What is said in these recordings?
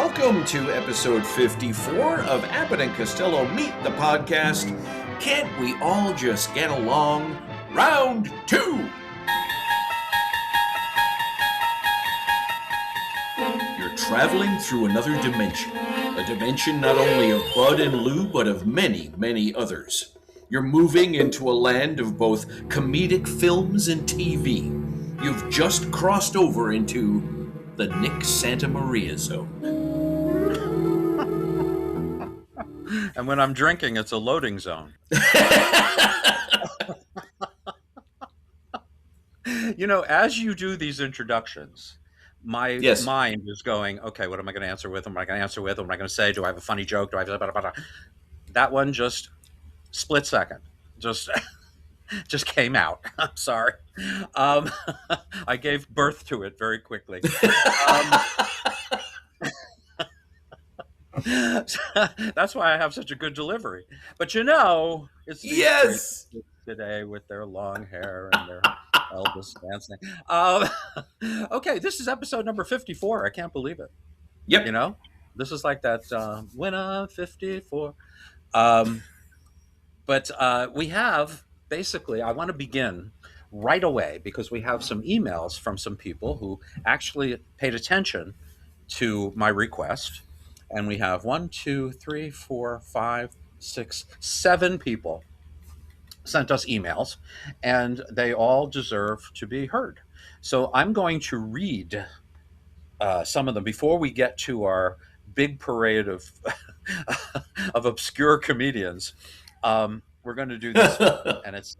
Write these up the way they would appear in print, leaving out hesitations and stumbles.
welcome to episode 54 of Abbott and Costello Meet the Podcast. Can't we all just get along? Round 2! You're traveling through another dimension. A dimension not only of Bud and Lou, but of many, many others. You're moving into a land of both comedic films and TV. You've just crossed over into the Nick Santa Maria zone. And when I'm drinking, it's a loading zone. You know, as you do these introductions, my mind is going, okay, what am I going to answer with? What am I going to answer with? What am I going to say? Do I have a funny joke? Do I have blah, blah, blah. That one just split second. Just came out. I'm sorry. I gave birth to it very quickly. That's why I have such a good delivery. But you know, it's these today with their long hair and their Elvis dancing. Okay, this is episode number 54. I can't believe it. Yep. You know, this is like that winner 54. But we have basically, I want to begin right away because we have some emails from some people who actually paid attention to my request. And we have 1, 2, 3, 4, 5, 6, 7 people sent us emails, and they all deserve to be heard. So I'm going to read some of them before we get to our big parade of of obscure comedians. We're going to do this one, and it's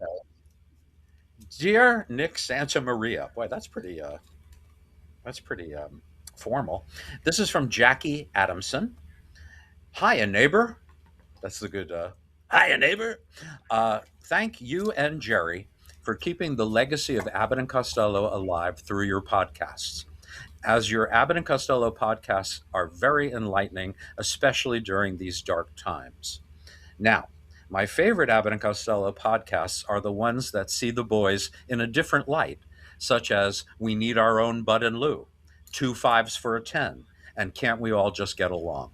Dear Nick Santa Maria. Boy, that's pretty formal. This is from Jackie Adamson. Hiya, neighbor. That's the good, hiya, neighbor. Thank you and Jerry for keeping the legacy of Abbott and Costello alive through your podcasts. As your Abbott and Costello podcasts are very enlightening, especially during these dark times. Now, my favorite Abbott and Costello podcasts are the ones that see the boys in a different light, such as We Need Our Own Bud and Lou, 2 5s for a 10, and Can't We All Just Get Along?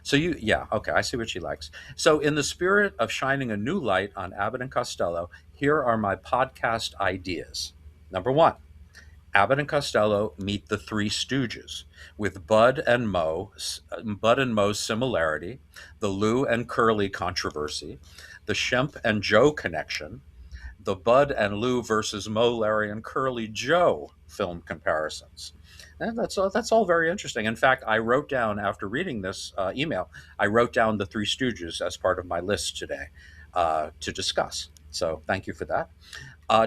So okay, I see what she likes. So in the spirit of shining a new light on Abbott and Costello, here are my podcast ideas. Number 1, Abbott and Costello meet the Three Stooges with Bud and Mo's similarity, the Lou and Curly controversy, the Shemp and Joe connection, the Bud and Lou versus Mo, Larry, and Curly Joe film comparisons. And that's all very interesting. In fact, I wrote down, after reading this email, I wrote down the Three Stooges as part of my list today to discuss. So thank you for that.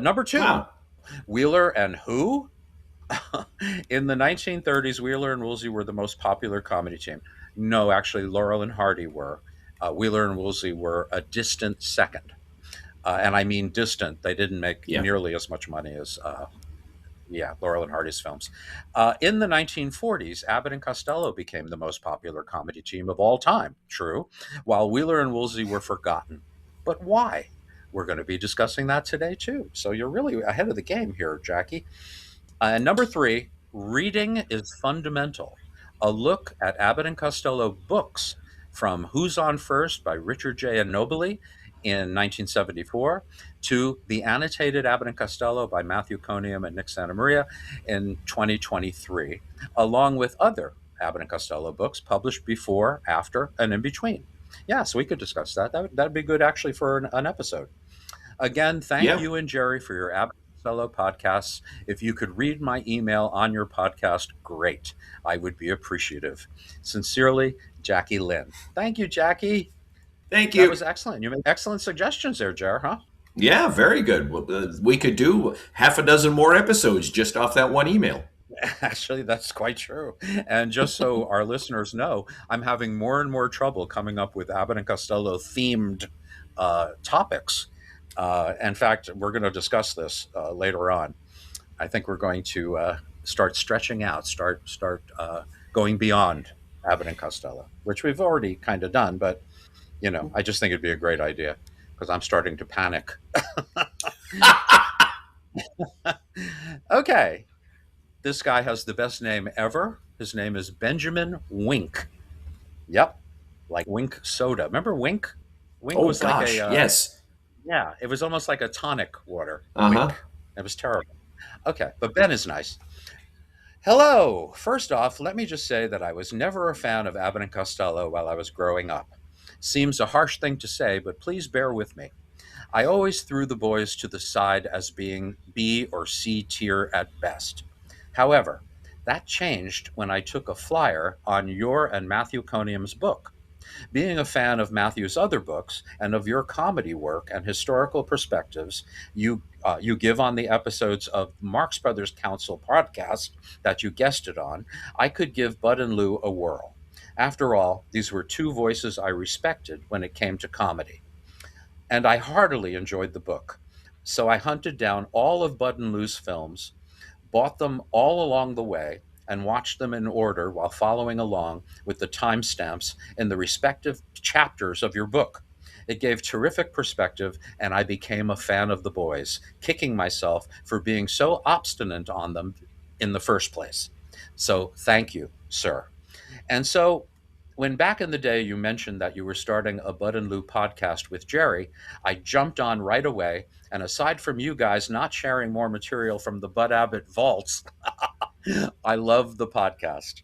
Number 2, wow. Wheeler and who? In the 1930s, Wheeler and Woolsey were the most popular comedy team. No, actually, Laurel and Hardy were. Wheeler and Woolsey were a distant second. And I mean distant. They didn't make nearly as much money as Laurel and Hardy's films. In the 1940s, Abbott and Costello became the most popular comedy team of all time, true, while Wheeler and Woolsey were forgotten. But why? We're going to be discussing that today, too. So you're really ahead of the game here, Jackie. And number 3, reading is fundamental. A look at Abbott and Costello books from Who's On First by Richard J. Nobili in 1974 to The Annotated Abbott and Costello by Matthew Coniam and Nick Santa Maria in 2023, along with other Abbott and Costello books published before, after, and in between. Yeah, so we could discuss that. That'd be good actually for an episode. Again, thank you and Jerry for your Abbott and Costello podcasts. If you could read my email on your podcast, great. I would be appreciative. Sincerely, Jackie Lynn. Thank you, Jackie. Thank you. That was excellent. You made excellent suggestions there, Jer, huh? Yeah, very good. We could do half a dozen more episodes just off that one email. Actually, that's quite true. And just so our listeners know, I'm having more and more trouble coming up with Abbott and Costello themed topics. In fact, we're going to discuss this later on. I think we're going to start stretching out, start going beyond Abbott and Costello, which we've already kind of done, but you know, I just think it'd be a great idea because I'm starting to panic. Okay. This guy has the best name ever. His name is Benjamin Wink. Yep, like Wink soda. Remember Wink? Wink Oh was like a gosh, yes. yeah. It was almost like a tonic water. Uh Wink. huh. It was terrible. Okay, but Ben is nice. Hello. First off, let me just say that I was never a fan of Abbott and Costello while I was growing up. Seems a harsh thing to say, but please bear with me. I always threw the boys to the side as being B or C tier at best. However, that changed when I took a flyer on your and Matthew Conium's book. Being a fan of Matthew's other books and of your comedy work and historical perspectives you give on the episodes of Marx Brothers Council podcast that you guested on, I could give Bud and Lou a whirl. After all, these were two voices I respected when it came to comedy, and I heartily enjoyed the book. So I hunted down all of Bud and Lou's films, bought them all along the way, and watched them in order while following along with the timestamps in the respective chapters of your book. It gave terrific perspective, and I became a fan of the boys, kicking myself for being so obstinate on them in the first place. So thank you, sir. And so, when back in the day you mentioned that you were starting a Bud and Lou podcast with Jerry, I jumped on right away. And aside from you guys not sharing more material from the Bud Abbott vaults, I love the podcast.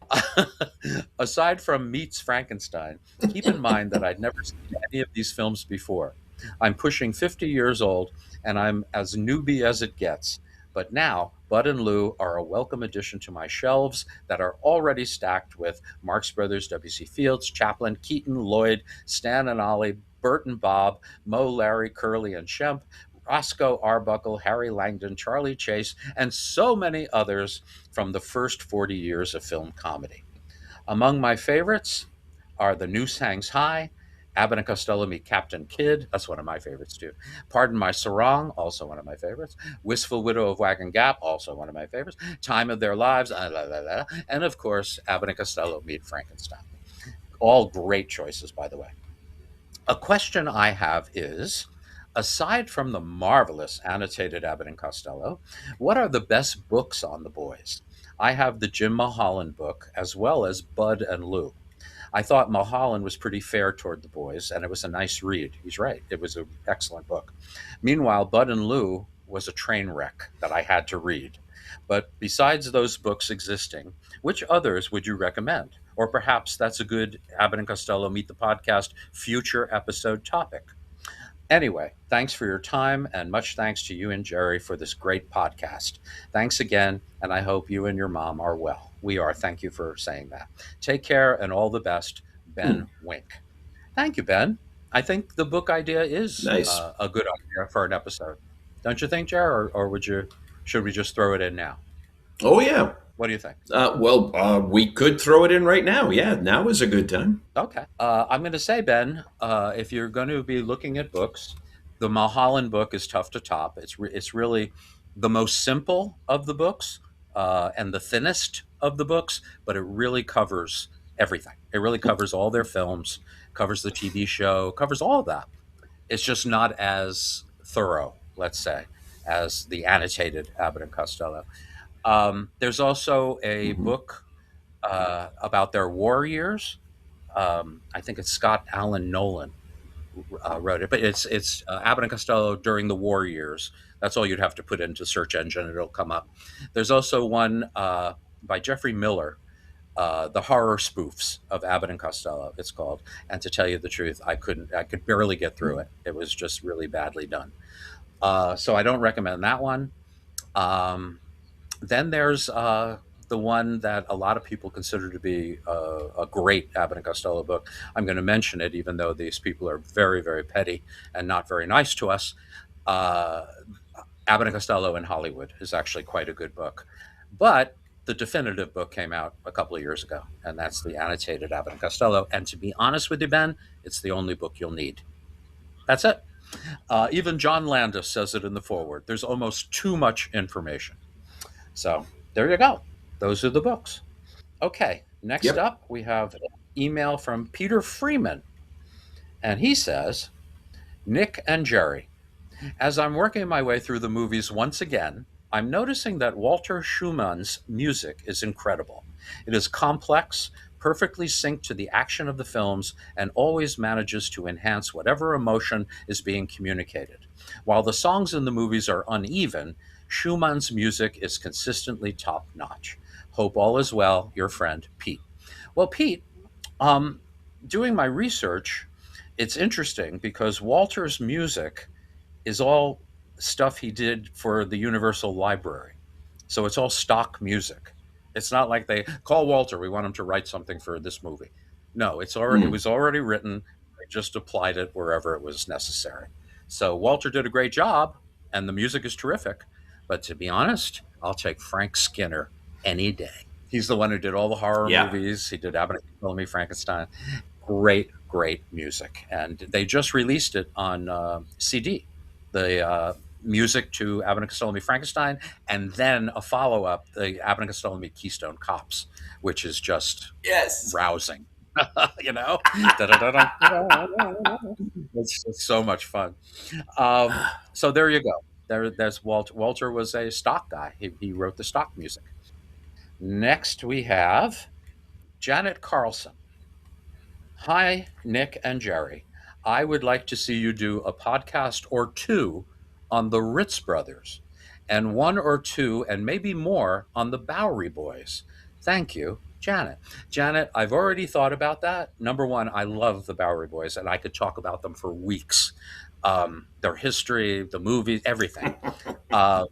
Aside from Meets Frankenstein, keep in mind that I'd never seen any of these films before. I'm pushing 50 years old and I'm as newbie as it gets. But now, Bud and Lou are a welcome addition to my shelves that are already stacked with Marx Brothers, W.C. Fields, Chaplin, Keaton, Lloyd, Stan and Ollie, Bert and Bob, Moe, Larry, Curly, and Shemp, Roscoe Arbuckle, Harry Langdon, Charlie Chase, and so many others from the first 40 years of film comedy. Among my favorites are The Noose Hangs High, Abbott and Costello Meet Captain Kidd. That's one of my favorites too. Pardon My Sarong, also one of my favorites. Wistful Widow of Wagon Gap, also one of my favorites. Time of Their Lives, and of course, Abbott and Costello Meet Frankenstein. All great choices, by the way. A question I have is, aside from the marvelous annotated Abbott and Costello, what are the best books on the boys? I have the Jim Mulholland book as well as Bud and Lou. I thought Mulholland was pretty fair toward the boys, and it was a nice read. He's right. It was an excellent book. Meanwhile, Bud and Lou was a train wreck that I had to read. But besides those books existing, which others would you recommend? Or perhaps that's a good Abbott and Costello Meet the Podcast future episode topic. Anyway, thanks for your time, and much thanks to you and Jerry for this great podcast. Thanks again, and I hope you and your mom are well. We are. Thank you for saying that. Take care and all the best, Hmm, Ben Wink. Thank you, Ben. I think the book idea is nice. a good idea for an episode. Don't you think, Jerry? Or would you? Should we just throw it in now? Oh yeah. What do you think? We could throw it in right now. Yeah, now is a good time. Okay. I'm going to say, Ben, if you're going to be looking at books, the Mulholland book is tough to top. It's really the most simple of the books and the thinnest of the books, but it really covers everything. It really covers all their films, covers the TV show, covers all of that. It's just not as thorough, let's say, as the annotated Abbott and Costello. There's also a Hmm. book about their war years. I think it's Scott Allen Nolan wrote it, but it's Abbott and Costello during the war years. That's all you'd have to put into search engine, and it'll come up. There's also one by Jeffrey Miller, the horror spoofs of Abbott and Costello. It's called, and to tell you the truth, I could barely get through it. It was just really badly done. So I don't recommend that one. Um, then there's the one that a lot of people consider to be a great Abbott and Costello book. I'm going to mention it, even though these people are very, very petty and not very nice to us. Uh, Abbott and Costello in Hollywood is actually quite a good book. But the definitive book came out a couple of years ago, and that's the annotated Abbott and Costello. And to be honest with you, Ben, it's the only book you'll need. That's it. Even John Landis says it in the foreword. There's almost too much information. So there you go. Those are the books. Okay, next Yep. up, we have an email from Peter Freeman. And he says, Nick and Jerry, as I'm working my way through the movies once again, I'm noticing that Walter Schumann's music is incredible. It is complex, perfectly synced to the action of the films, and always manages to enhance whatever emotion is being communicated. While the songs in the movies are uneven, Schumann's music is consistently top notch. Hope all is well, your friend Pete. Well, Pete, um, doing my research, it's interesting because Walter's music is all stuff he did for the Universal Library. So it's all stock music. It's not like they call Walter, we want him to write something for this movie. No, it Mm. was already written. They just applied it wherever it was necessary. So Walter did a great job and the music is terrific. But to be honest, I'll take Frank Skinner any day. He's the one who did all the horror Yeah. movies. He did Abbott and Costello, Frankenstein. Great, great music, and they just released it on CD. The music to Abbott and Costello Meet Frankenstein, and then a follow up, the Abbott and Costello Meet Keystone Cops, which is just Yes. rousing. you know, Da-da-da-da. It's so much fun. So there you go. There's Walter. Walter was a stock guy. He wrote the stock music. Next, we have Janet Carlson. Hi, Nick and Jerry. I would like to see you do a podcast or two on the Ritz Brothers, and one or two, and maybe more, on the Bowery Boys. Thank you, Janet. Janet, I've already thought about that. Number one, I love the Bowery Boys, and I could talk about them for weeks. Their history, the movies, everything. Uh,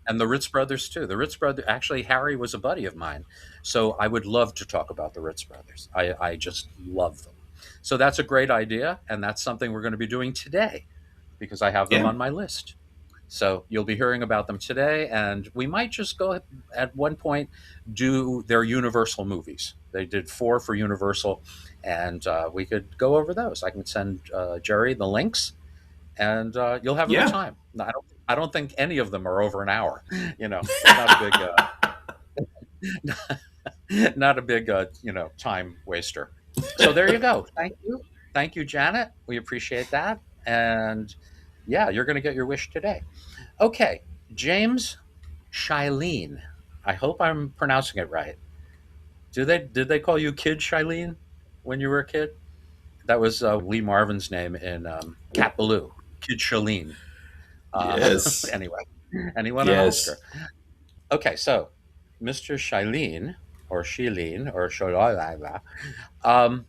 and the Ritz Brothers too. The Ritz Brothers, actually, Harry was a buddy of mine, so I would love to talk about the Ritz Brothers. I just love them. So that's a great idea, and that's something we're going to be doing today because I have them Yeah. on my list. So you'll be hearing about them today, and we might just go at one point do their Universal movies. They did four for Universal, and we could go over those. I can send Jerry the links, and you'll have a good Yeah. time. I don't think any of them are over an hour. It's not a big, not a big, time waster. So there you go. Thank you, Janet. We appreciate that, and yeah, you're going to get your wish today. Okay, James Shilene. I hope I'm pronouncing it right. Did they call you Kid Shilene when you were a kid? That was Lee Marvin's name in Cat Ballou. Kid Shilene. Yes. Anyway, anyone an Yes. Oscar? Okay, so Mr. Shilene or Shilene or Sholala, um,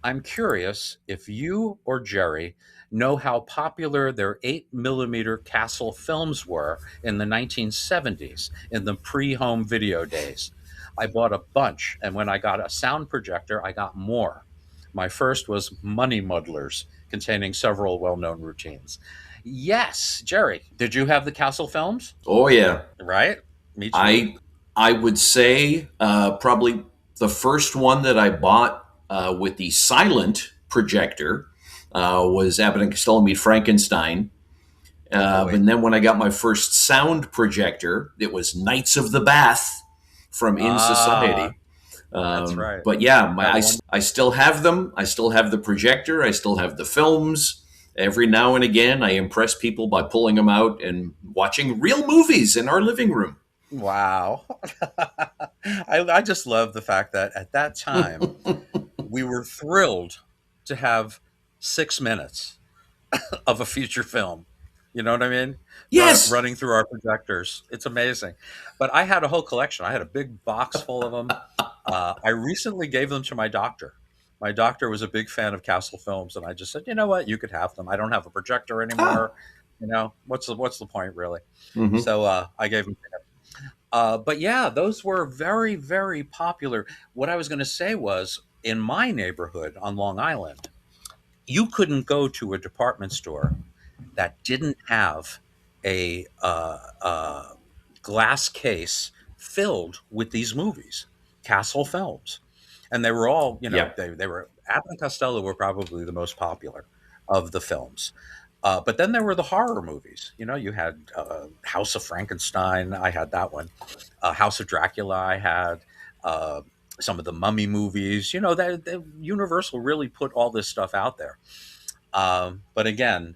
I'm curious if you or Jerry know how popular their 8 millimeter Castle films were in the 1970s, in the pre home video days. I bought a bunch, and when I got a sound projector, I got more. My first was Money Muddlers, containing several well known routines. Yes, Jerry, did you have the Castle films? Oh yeah. Right? Me too. I I would say probably the first one that I bought with the silent projector was Abbott and Costello Meet Frankenstein. Oh boy. And then when I got my first sound projector, it was Knights of the Bath from In Ah, Society. that's right. But yeah, That one. I still have them. I still have the projector. I still have the films. Every now and again, I impress people by pulling them out and watching real movies in our living room. Wow. I just love the fact that at that time we were thrilled to have 6 minutes of a feature film. You know what I mean? Yes. Running through our projectors. It's amazing. But I had a whole collection. I had a big box full of them. I recently gave them to my doctor. My doctor was a big fan of Castle films, and I just said, you know what, you could have them. I don't have a projector Ah. anymore. What's the point, really? Hmm. So I gave them. But yeah, those were very, very popular. What I was going to say was in my neighborhood on Long Island, you couldn't go to a department store that didn't have a glass case filled with these movies, Castle films. And they were all, Yep. they were, Abbott and Costello were probably the most popular of the films. But then there were the horror movies. You had House of Frankenstein. I had that one. House of Dracula. I had uh, some of the Mummy movies. Universal really put all this stuff out there. But again,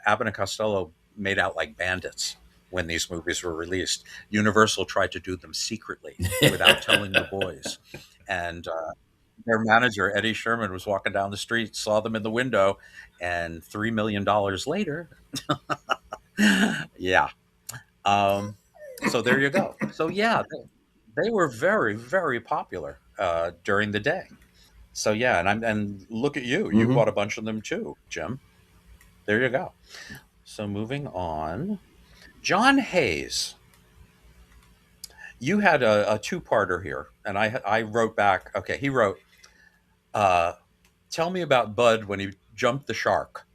Abbott and Costello made out like bandits. when these movies were released. Universal tried to do them secretly without telling the boys. And their manager, Eddie Sherman, was walking down the street, saw them in the window, and $3 million later, yeah. Um, so there you go. So yeah, they were very, very popular during the day. So yeah, and look at you. You Hmm. bought a bunch of them too, Jim. There you go. So moving on. John Hayes. You had a two-parter here, and I wrote back. Okay, he wrote, uh, "Tell me about Bud when he jumped the shark."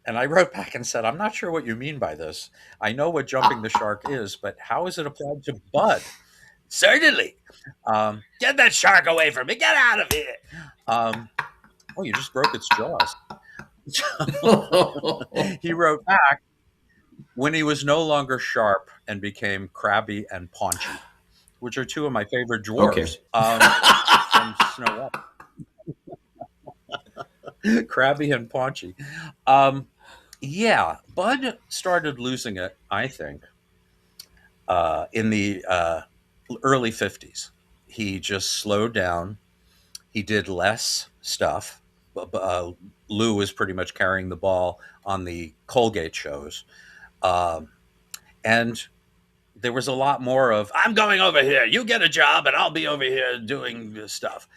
And I wrote back and said, "I'm not sure what you mean by this. I know what jumping the shark is, but how is it applied to Bud?" Certainly. Get that shark away from me. Get out of here. Um, oh, you just broke its jaws. He wrote back, when he was no longer sharp and became crabby and paunchy, which are two of my favorite Okay. dwarfs from Snow White. Crabby and paunchy. Um, yeah, Bud started losing it, I think, in the early 50s. He just slowed down. He did less stuff. Lou was pretty much carrying the ball on the Colgate shows. Um, and there was a lot more of, I'm going over here, you get a job, and I'll be over here doing this stuff.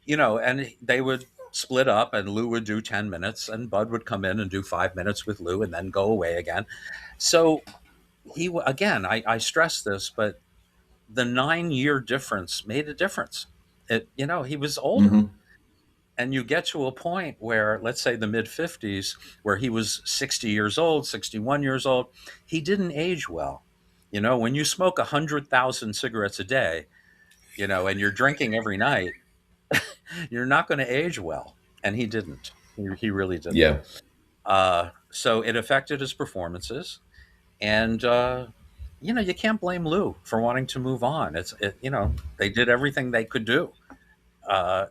And they would split up, and Lou would do 10 minutes, and Bud would come in and do 5 minutes with Lou and then go away again. So again, I stress this, but the 9-year difference made a difference. He was older. Hmm. And you get to a point where, let's say the mid 50s, where he was 60 years old, 61 years old, he didn't age well. When you smoke 100,000 cigarettes a day, and you're drinking every night, you're not going to age well. And he didn't. He really didn't. Yeah. So it affected his performances. And, you can't blame Lou for wanting to move on. They did everything they could do.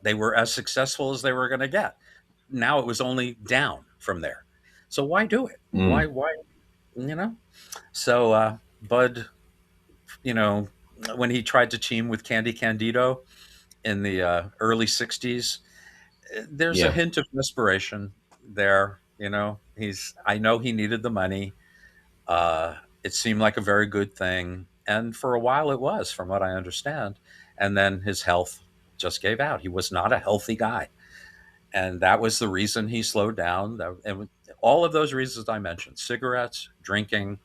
They were as successful as they were going to get. Now it was only down from there. So why do it? Mm. Why, you know? So Bud, you know, when he tried to team with Candy Candido in the early 60s, there's a Yeah. hint of desperation there. I know he needed the money. It seemed like a very good thing. And for a while it was, from what I understand. And then his health just gave out. He was not a healthy guy. And that was the reason he slowed down. And all of those reasons I mentioned: cigarettes, drinking,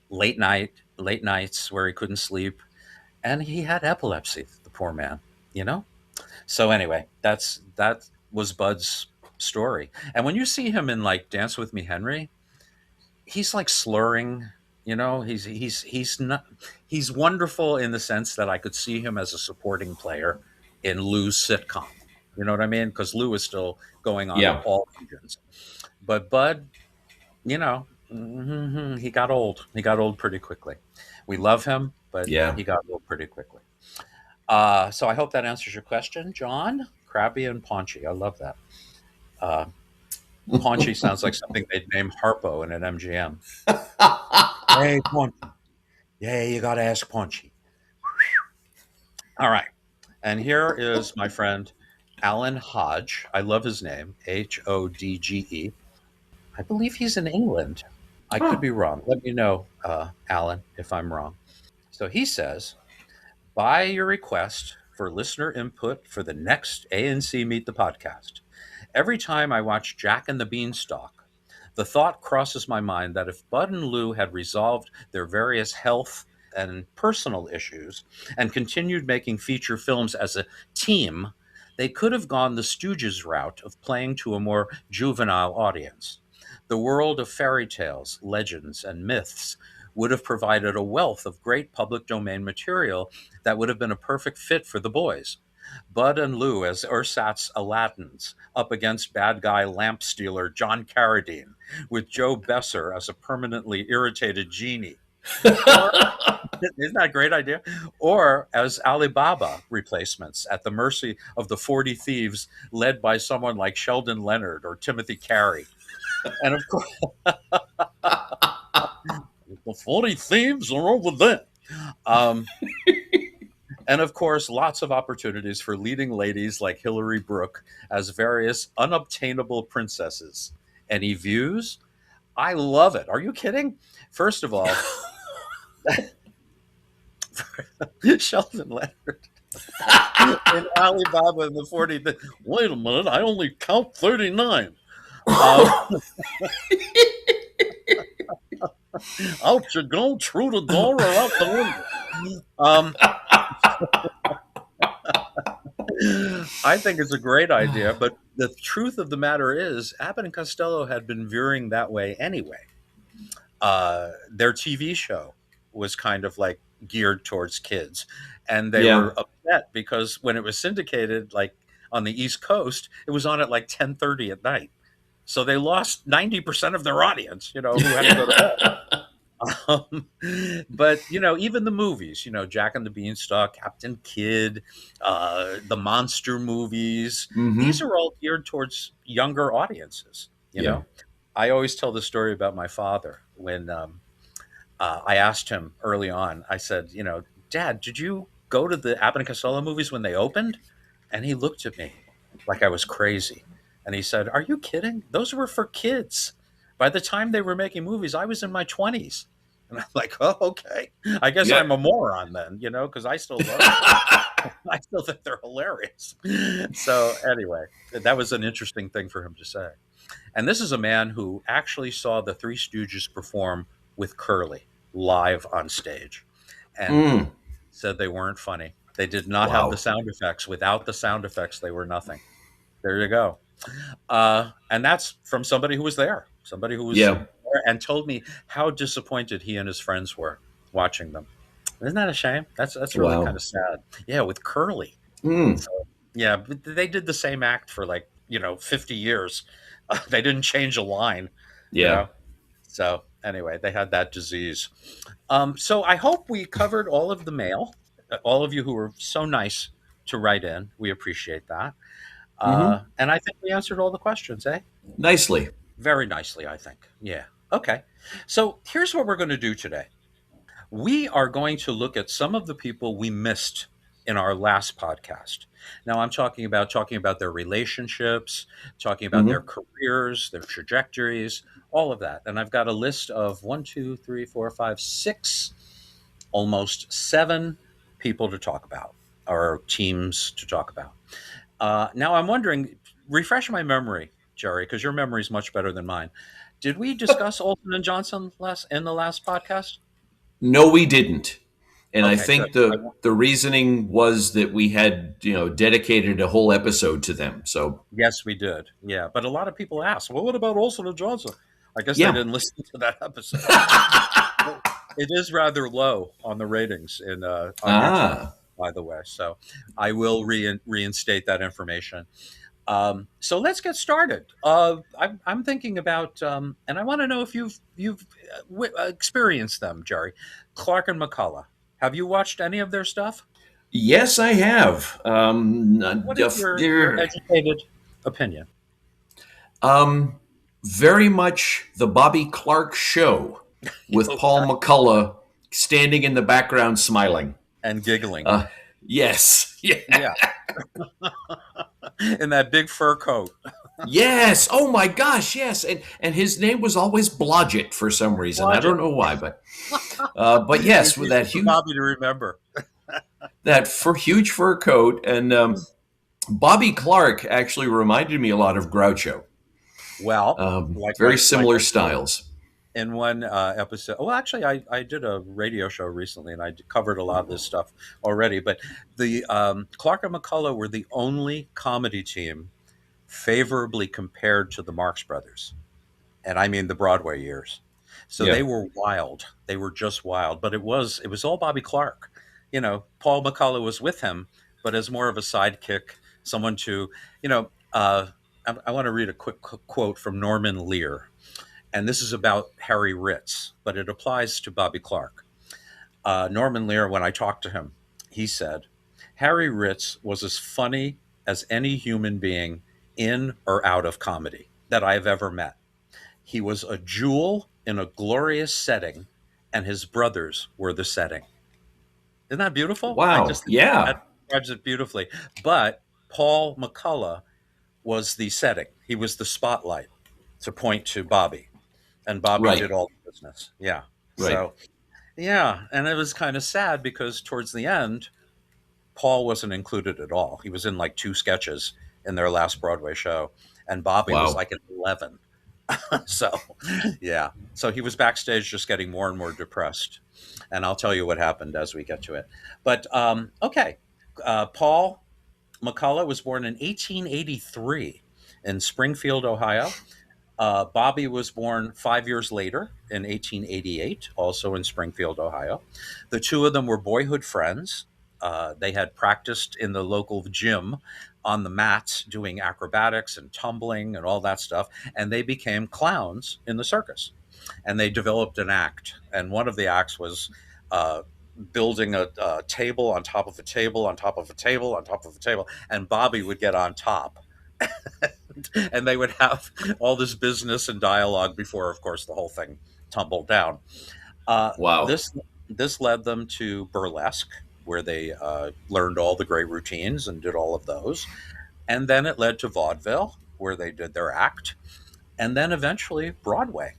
late nights where he couldn't sleep, and he had epilepsy. The poor man, you know. So anyway, that was Bud's story. And when you see him in like Dance with Me, Henry, he's like slurring. He's not. He's wonderful in the sense that I could see him as a supporting player in Lou's sitcom. You know what I mean? Because Lou is still going on in Yeah. all regions. But Bud, he got old. He got old pretty quickly. We love him, but Yeah. he got old pretty quickly. So I hope that answers your question, John. Krabby and Paunchy. I love that. Uh, Paunchy sounds like something they'd name Harpo in an MGM. Hey, Paunchy. Yeah, you got to ask Paunchy. All right. And here is my friend Alan Hodge. I love his name, Hodge. I believe he's in England. I could Oh. be wrong. Let me know, Alan, if I'm wrong. So he says, by your request for listener input for the next ANC Meet the Podcast, every time I watch Jack and the Beanstalk, the thought crosses my mind that if Bud and Lou had resolved their various health and personal issues and continued making feature films as a team, they could have gone the Stooges route of playing to a more juvenile audience. The world of fairy tales, legends, and myths would have provided a wealth of great public domain material that would have been a perfect fit for the boys. Bud and Lou as ersatz Aladdins up against bad guy lamp stealer John Carradine, with Joe Besser as a permanently irritated genie. Or, isn't that a great idea? Or as Alibaba replacements at the mercy of the 40 thieves led by someone like Sheldon Leonard or Timothy Carey. And of course, The 40 thieves are over there. Um, and of course, lots of opportunities for leading ladies like Hilary Brooke as various unobtainable princesses. Any views? I love it. Are you kidding? First of all, Sheldon Leonard in Alibaba in the 40. Wait a minute, I only count 39. Um, out you go, through the door or out the window. I think it's a great idea, but the truth of the matter is, Abbott and Costello had been veering that way anyway. Their TV show was kind of like geared towards kids, and they Yeah. were upset because when it was syndicated, like on the East Coast, it was on at like 10:30 at night. So they lost 90% of their audience, who had to go to bed. Um, but even the movies, Jack and the Beanstalk, Captain Kidd, the monster movies, these Hmm. are all geared towards younger audiences. Yeah. I always tell the story about my father when I asked him early on. I said, Dad, did you go to the Abbott and Costello movies when they opened? And he looked at me like I was crazy, and he said, "Are you kidding? Those were for kids. By the time they were making movies, I was in my 20s." And I'm like, "Oh, okay. I guess Yeah. I'm a moron then, because I still love them. I still think they're hilarious." So anyway, that was an interesting thing for him to say. And this is a man who actually saw the Three Stooges perform with Curly live on stage, and Mm. said they weren't funny. They did not have the Wow. sound effects. Without the sound effects, they were nothing. There you go. And that's from somebody who was there, somebody who was Yeah. there and told me how disappointed he and his friends were watching them. Isn't that a shame? That's really kind Wow. of sad. Yeah, with Curly. Mm. So, yeah, but they did the same act for like 50 years. They didn't change a line, you Yeah. know. So anyway, they had that disease. So I hope we covered all of the mail. All of you who were so nice to write in, we appreciate that. Hmm. And I think we answered all the questions, eh? Nicely. Very nicely, I think. Yeah. Okay. So here's what we're going to do today. We are going to look at some of the people we missed in our last podcast. Now I'm talking about their relationships, talking about their Hmm. careers, their trajectories, all of that. And I've got a list of one, two, three, four, five, six, almost seven people to talk about, or teams to talk about. Now I'm wondering, refresh my memory, Jerry, because your memory is much better than mine. Did we discuss Olsen and Johnson in the last podcast? No, we didn't. And I Okay, good. think the reasoning was that we had, dedicated a whole episode to them. So, Yes, we did. Yeah, but a lot of people asked, "Well, what about Olsen and Johnson?" I guess they yeah. didn't listen to that episode. It is rather low on the ratings on YouTube, Ah. by the way. So I will reinstate that information. So let's get started. I'm thinking about, and I want to know if you've experienced them, Jerry. Clark and McCullough. Have you watched any of their stuff? Yes, I have. What is your They're educated opinion? um, very much the Bobby Clark show with Paul Okay. McCullough standing in the background smiling. And giggling. Uh, yes. Yeah. Yeah, in that big fur coat. Yes. Oh my gosh. Yes. And his name was always Blodgett for some reason. I don't Logic. know why, but yes, It's with easy that for huge Bobby to remember. huge fur coat and Bobby Clark actually reminded me a lot of Groucho. Well, like Very I similar said styles. in one episode. Well, actually, I did a radio show recently, and covered a lot of this stuff already. But the Clark and McCullough were the only comedy team favorably compared to the Marx Brothers, and I mean the Broadway years. So Yeah. they were wild. They were just wild. But it was all Bobby Clark. Paul McCullough was with him, but as more of a sidekick, someone to you know. I want to read a quick quote from Norman Lear, and this is about Harry Ritz, but it applies to Bobby Clark. Norman Lear, when I talked to him, he said, Harry Ritz was as funny as any human being in or out of comedy that I have ever met. He was a jewel in a glorious setting and his brothers were the setting. Isn't that beautiful? I Wow. just think that Yeah. describes it beautifully. But Paul McCullough was the setting. He was the spotlight to point to Bobby, and Bobby did Right. all the business. Yeah. Right. So yeah, and it was kind of sad because towards the end, Paul wasn't included at all. He was in like two sketches in their last Broadway show, and Bobby was Wow. like in 11. So, yeah. So he was backstage just getting more and more depressed. And I'll tell you what happened as we get to it. But okay. Paul McCullough was born in 1883 in Springfield, Ohio. Bobby was born 5 years later in 1888, also in Springfield, Ohio. The two of them were boyhood friends. They had practiced in the local gym on the mats doing acrobatics and tumbling and all that stuff. And they became clowns in the circus. And they developed an act. And one of the acts was uh, building a table on top of a table on top of a table on top of a table. And Bobby would get on top and they would have all this business and dialogue before, of course, the whole thing tumbled down. Uh, Wow. this led them to burlesque, where they learned all the great routines and did all of those, and then it led to vaudeville, where they did their act, and then eventually Broadway.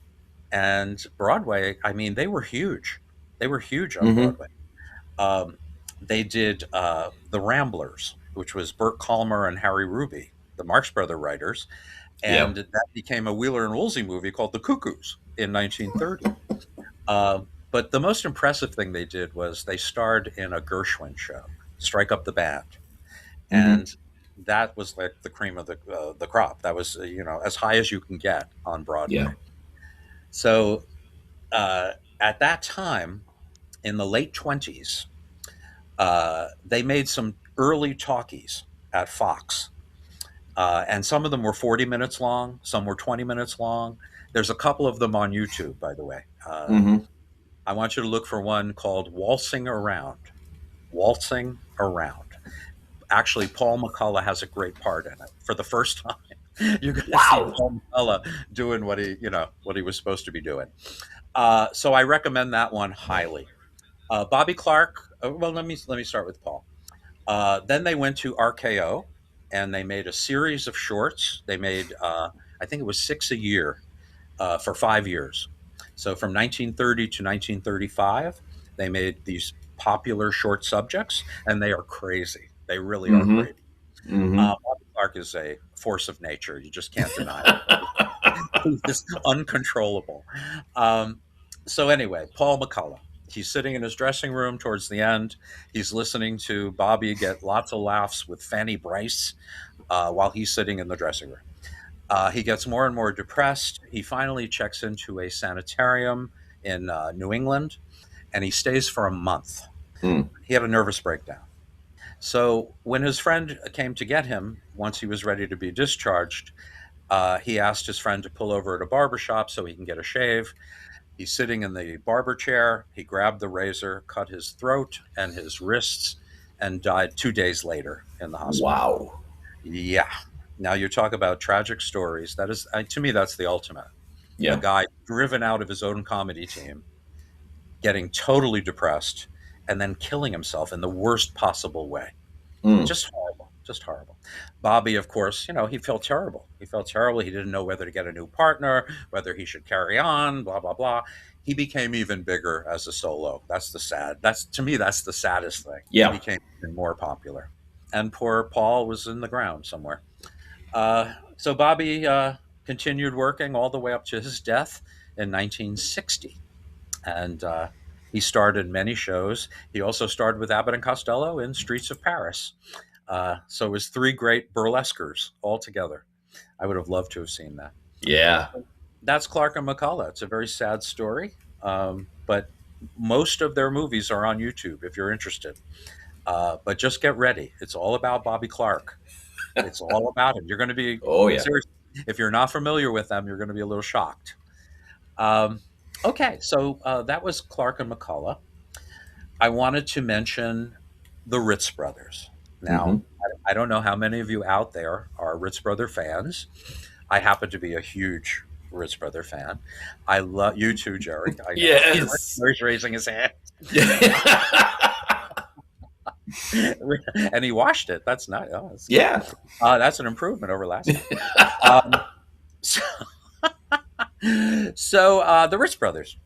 And Broadway, I mean, they were huge. They were huge on Mm-hmm. Broadway. Um, they did The Ramblers, which was Burt Kalmer and Harry Ruby, the Marx Brother writers, Yeah. and that became a Wheeler and Woolsey movie called The Cuckoos in 1930. But the most impressive thing they did was they starred in a Gershwin show, Strike Up the Band, Mm-hmm. and that was like the cream of the crop. That was as high as you can get on Yeah. Broadway. So at that time, in the late 20s, they made some early talkies at Fox. And some of them were 40 minutes long, some were 20 minutes long. There's a couple of them on YouTube, by the way. Mm-hmm. I want you to look for one called Waltzing Around. Waltzing Around. Actually, Paul McCullough has a great part in it. For the first time, you're going to see Wow. Paul McCullough doing what he was supposed to be doing. So I recommend that one highly. Bobby Clark. Well, let me start with Paul. Then they went to RKO, and they made a series of shorts. They made, I think it was six a year for 5 years. So from 1930 to 1935, they made these popular short subjects, and they are crazy. They really are Mm-hmm. crazy. Mm-hmm. Bobby Clark is a force of nature. You just can't deny it. It's uncontrollable. Um, so anyway, Paul McCullough. He's sitting in his dressing room towards the end. He's listening to Bobby get lots of laughs with Fanny Bryce while he's sitting in the dressing room. He gets more and more depressed. He finally checks into a sanitarium in New England, and he stays for a month. Mm. He had a nervous breakdown. So when his friend came to get him, once he was ready to be discharged, he asked his friend to pull over at a barber shop so he can get a shave. He's sitting in the barber chair. He grabbed the razor, cut his throat and his wrists, and died 2 days later in the hospital. Wow. Yeah. Now you talk about tragic stories. That is, to me, that's the ultimate. A Yeah. guy driven out of his own comedy team, getting totally depressed, and then killing himself in the worst possible way. Mm. Just horrible. Just horrible. Bobby, of course, he felt terrible. He felt terrible. He didn't know whether to get a new partner, whether he should carry on, blah, blah, blah. He became even bigger as a solo. To me, that's the saddest thing. He Yeah. became even more popular. And poor Paul was in the ground somewhere. So Bobby continued working all the way up to his death in 1960. And he starred in many shows. He also starred with Abbott and Costello in Streets of Paris. So it was three great burlesquers all together. I would have loved to have seen that. Yeah. That's Clark and McCullough. It's a very sad story, but most of their movies are on YouTube if you're interested. But just get ready. It's all about Bobby Clark. It's all about him. You're going to be Oh yeah. seriously, if you're not familiar with them, you're going to be a little shocked. Um, okay, so that was Clark and McCullough. I wanted to mention the Ritz Brothers. Mm-hmm. Now, I don't know how many of you out there are Ritz Brother fans. I happen to be a huge Ritz Brother fan. I love you too, Jerry. I know. Yes. Jerry's raising his hand. And he washed it. That's nice. Oh, that's good. Yeah. That's an improvement over last time. Um, so, the Ritz Brothers.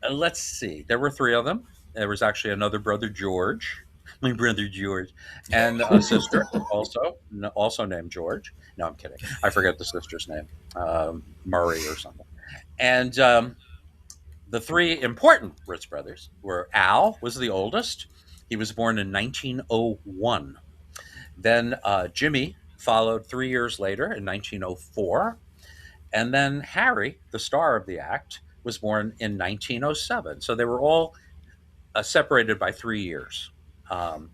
Let's see. There were three of them. There was actually another brother, George, my brother George, and a sister also named George. No, I'm kidding. I forget the sister's name, Murray or something. And the three important Ritz brothers were Al was the oldest. He was born in 1901. Then Jimmy followed 3 years later in 1904. And then Harry, the star of the act, was born in 1907. So they were all separated by 3 years. Um,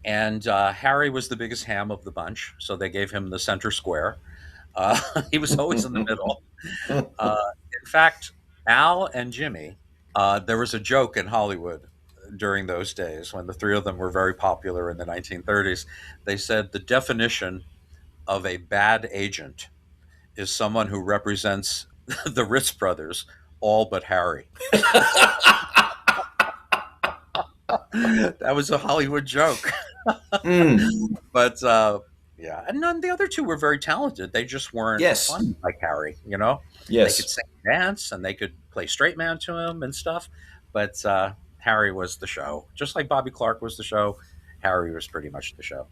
and Harry was the biggest ham of the bunch, so they gave him the center square. Uh, he was always in the middle. Uh, in fact, Al and Jimmy, there was a joke in Hollywood during those days when the three of them were very popular in the 1930s. They said the definition of a bad agent is someone who represents the Ritz brothers, all but Harry. That was a Hollywood joke. Mm. But yeah, and none the other two were very talented. They just weren't Yes. fun like Harry. You know, they could Yes. sing, and dance, and they could play straight man to him and stuff. But Harry was the show, just like Bobby Clark was the show. Harry was pretty much the show.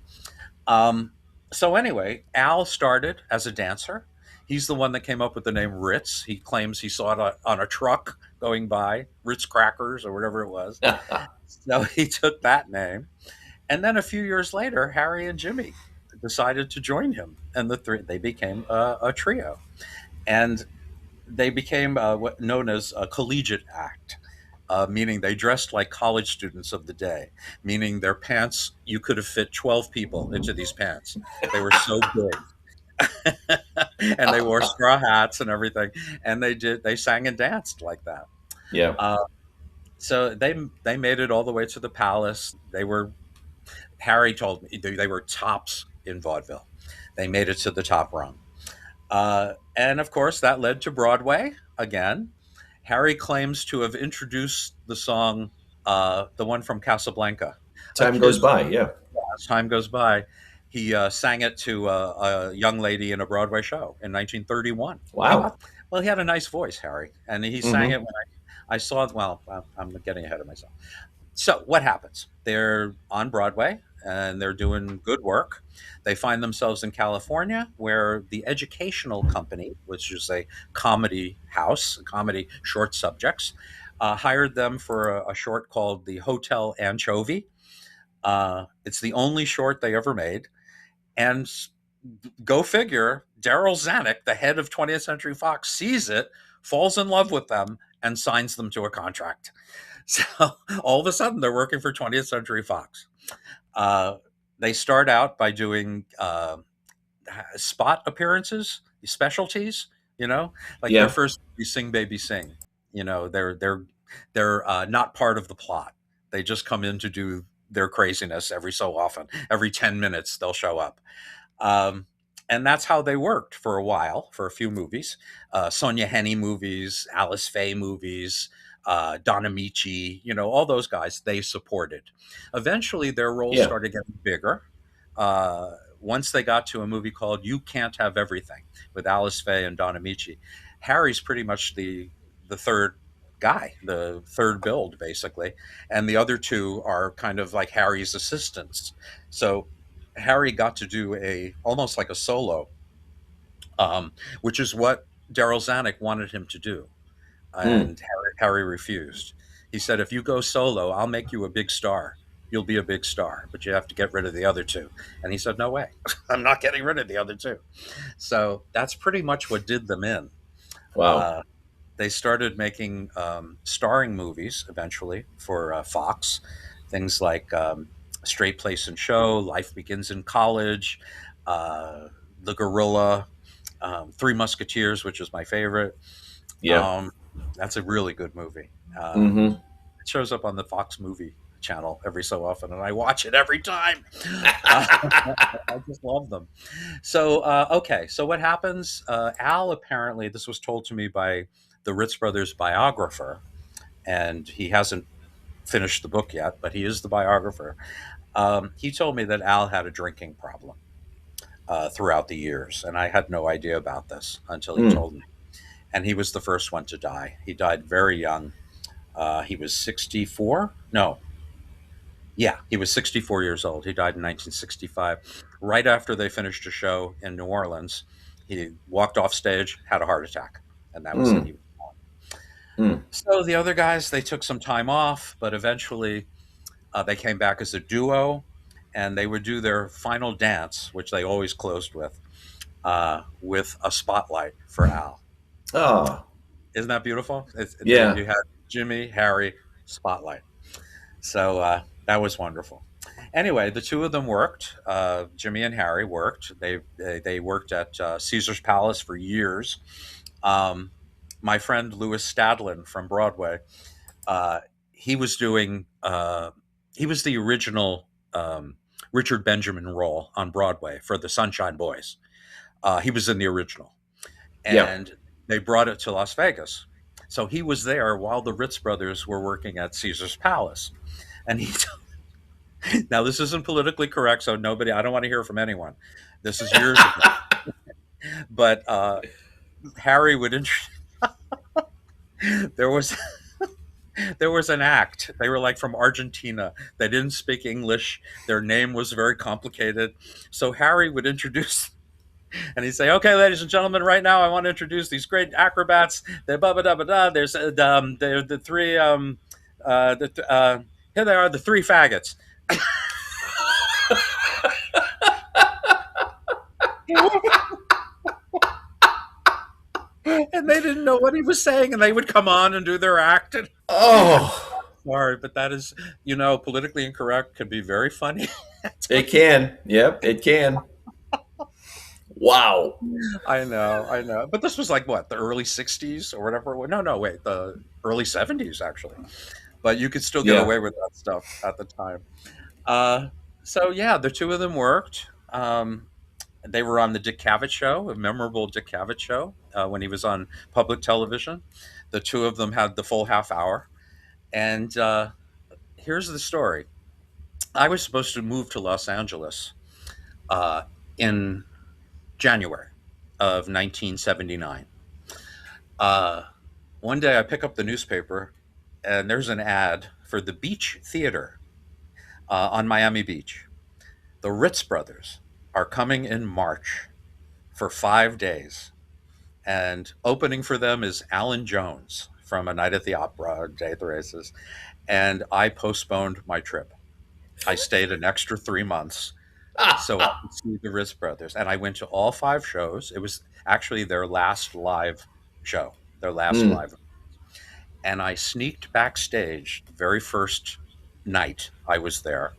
Um, so anyway, Al started as a dancer. He's the one that came up with the name Ritz. He claims he saw it on a truck going by, Ritz crackers or whatever it was. So he took that name. And then a few years later, Harry and Jimmy decided to join him, and they became a trio, and they became what known as a collegiate act, meaning they dressed like college students of the day, meaning their pants you could have fit 12 people into these pants. They were so big, and they wore straw hats and everything, and they sang and danced like that. Yeah. Uh, so they made it all the way to the palace. Harry told me they were tops in vaudeville. They made it to the top rung. And of course, that led to Broadway again. Harry claims to have introduced the song, the one from Casablanca. A Time goes kid, by. Yeah. as time goes by, he sang it to a young lady in a Broadway show in 1931. Wow. Well, he had a nice voice, Harry, and he sang it Hmm. when I saw it. Well, I'm getting ahead of myself. So what happens? They're on Broadway and they're doing good work. They find themselves in California, where the Educational Company, which is a comedy house, comedy short subjects, hired them for a short called The Hotel Anchovy. It's the only short they ever made. And go figure, Daryl Zanuck, the head of 20th Century Fox, sees it, falls in love with them, and signs them to a contract. So all of a sudden, they're working for 20th Century Fox. Uh, they start out by doing spot appearances, specialties. You know, like their Yeah. first movie, Sing Baby Sing. You know, they're not part of the plot. They just come in to do their craziness every so often. Every 10 minutes, they'll show up. Um, and that's how they worked for a while, for a few movies. Sonia Henney movies, Alice Faye movies, Don Amici, all those guys they supported. Eventually, their roles Yeah. started getting bigger. Once they got to a movie called You Can't Have Everything with Alice Faye and Don Amici, Harry's pretty much the third guy, the third build, basically. And the other two are kind of like Harry's assistants. So Harry got to do almost like a solo, which is what Daryl Zanuck wanted him to do, Mm. and Harry refused. He said, "If you go solo, I'll make you a big star. You'll be a big star, but you have to get rid of the other two." And he said, "No way, I'm not getting rid of the other two." So that's pretty much what did them in. Wow. Uh, they started making starring movies eventually for Fox, things like Straight Place and Show, Life Begins in College, The Gorilla, Three Musketeers, which is my favorite. Yeah. Um, that's a really good movie. Hmm. It shows up on the Fox movie. channel every so often, and I watch it every time. I just love them. So, okay. So what happens? Al apparently, this was told to me by the Ritz Brothers biographer, and he hasn't finished the book yet, but he is the biographer. He told me that Al had a drinking problem throughout the years, and I had no idea about this until he Mm. told me. And he was the first one to die. He died very young. He was 64. No, yeah, he was 64 years old. He died in 1965, right after they finished a show in New Orleans. He walked off stage, had a heart attack, and that was it. Mm. He was gone. Mm. So the other guys, they took some time off, but eventually they came back as a duo, and they would do their final dance, which they always closed with a spotlight for Al. Oh, Isn't that beautiful? yeah. You had Jimmy, Harry, spotlight. So that was wonderful. Anyway, the two of them worked. Jimmy and Harry worked. They worked at Caesar's Palace for years. Um, my friend Louis Stadlin from Broadway, uh, he was doing. He was the original Richard Benjamin role on Broadway for the Sunshine Boys. He was in the original, Yeah. and they brought it to Las Vegas. So he was there while the Ritz brothers were working at Caesar's Palace, and he now, this isn't politically correct, so nobody, I don't want to hear from anyone. This is years ago. But Harry would, there was, there was an act. They were like from Argentina. They didn't speak English. Their name was very complicated. So Harry would introduce, and he'd say, "Okay, ladies and gentlemen, right now I want to introduce these great acrobats. They're blah, blah, blah, blah, blah. They're the three, here they are, the three faggots." And they didn't know what he was saying, and they would come on and do their act. And Oh, sorry, but that is, politically incorrect can be very funny. it can. Yep, it can. Wow. I know. But this was like what, the early '60s or whatever. No, no, wait, the early '70s actually. But you could still get Yeah. away with that stuff at the time. Uh, so yeah, the two of them worked. They were on the Dick Cavett show, a memorable Dick Cavett show when he was on public television. The two of them had the full half hour. And here's the story. I was supposed to move to Los Angeles uh, in January of 1979. Uh, One day I pick up the newspaper and there's an ad for the Beach Theater on Miami Beach. The Ritz Brothers are coming in March for 5 days. And opening for them is Alan Jones from A Night at the Opera, Day at the Races. And I postponed my trip. I stayed an extra 3 months so I could see the Ritz Brothers. And I went to all five shows. It was actually their last live show, their last Mm. live. And I sneaked backstage the very first night I was there.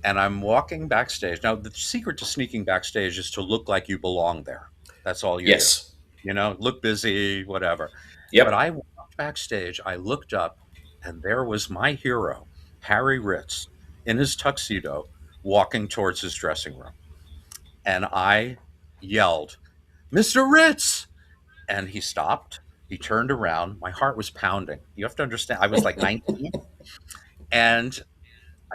And I'm walking backstage. Now, the secret to sneaking backstage is to look like you belong there. That's all you do. Yes. Look busy, whatever. But Yep. I walked backstage, I looked up, and there was my hero, Harry Ritz, in his tuxedo, walking towards his dressing room. And I yelled, "Mr. Ritz!" And he stopped. He turned around. My heart was pounding. You have to understand, I was like 19. And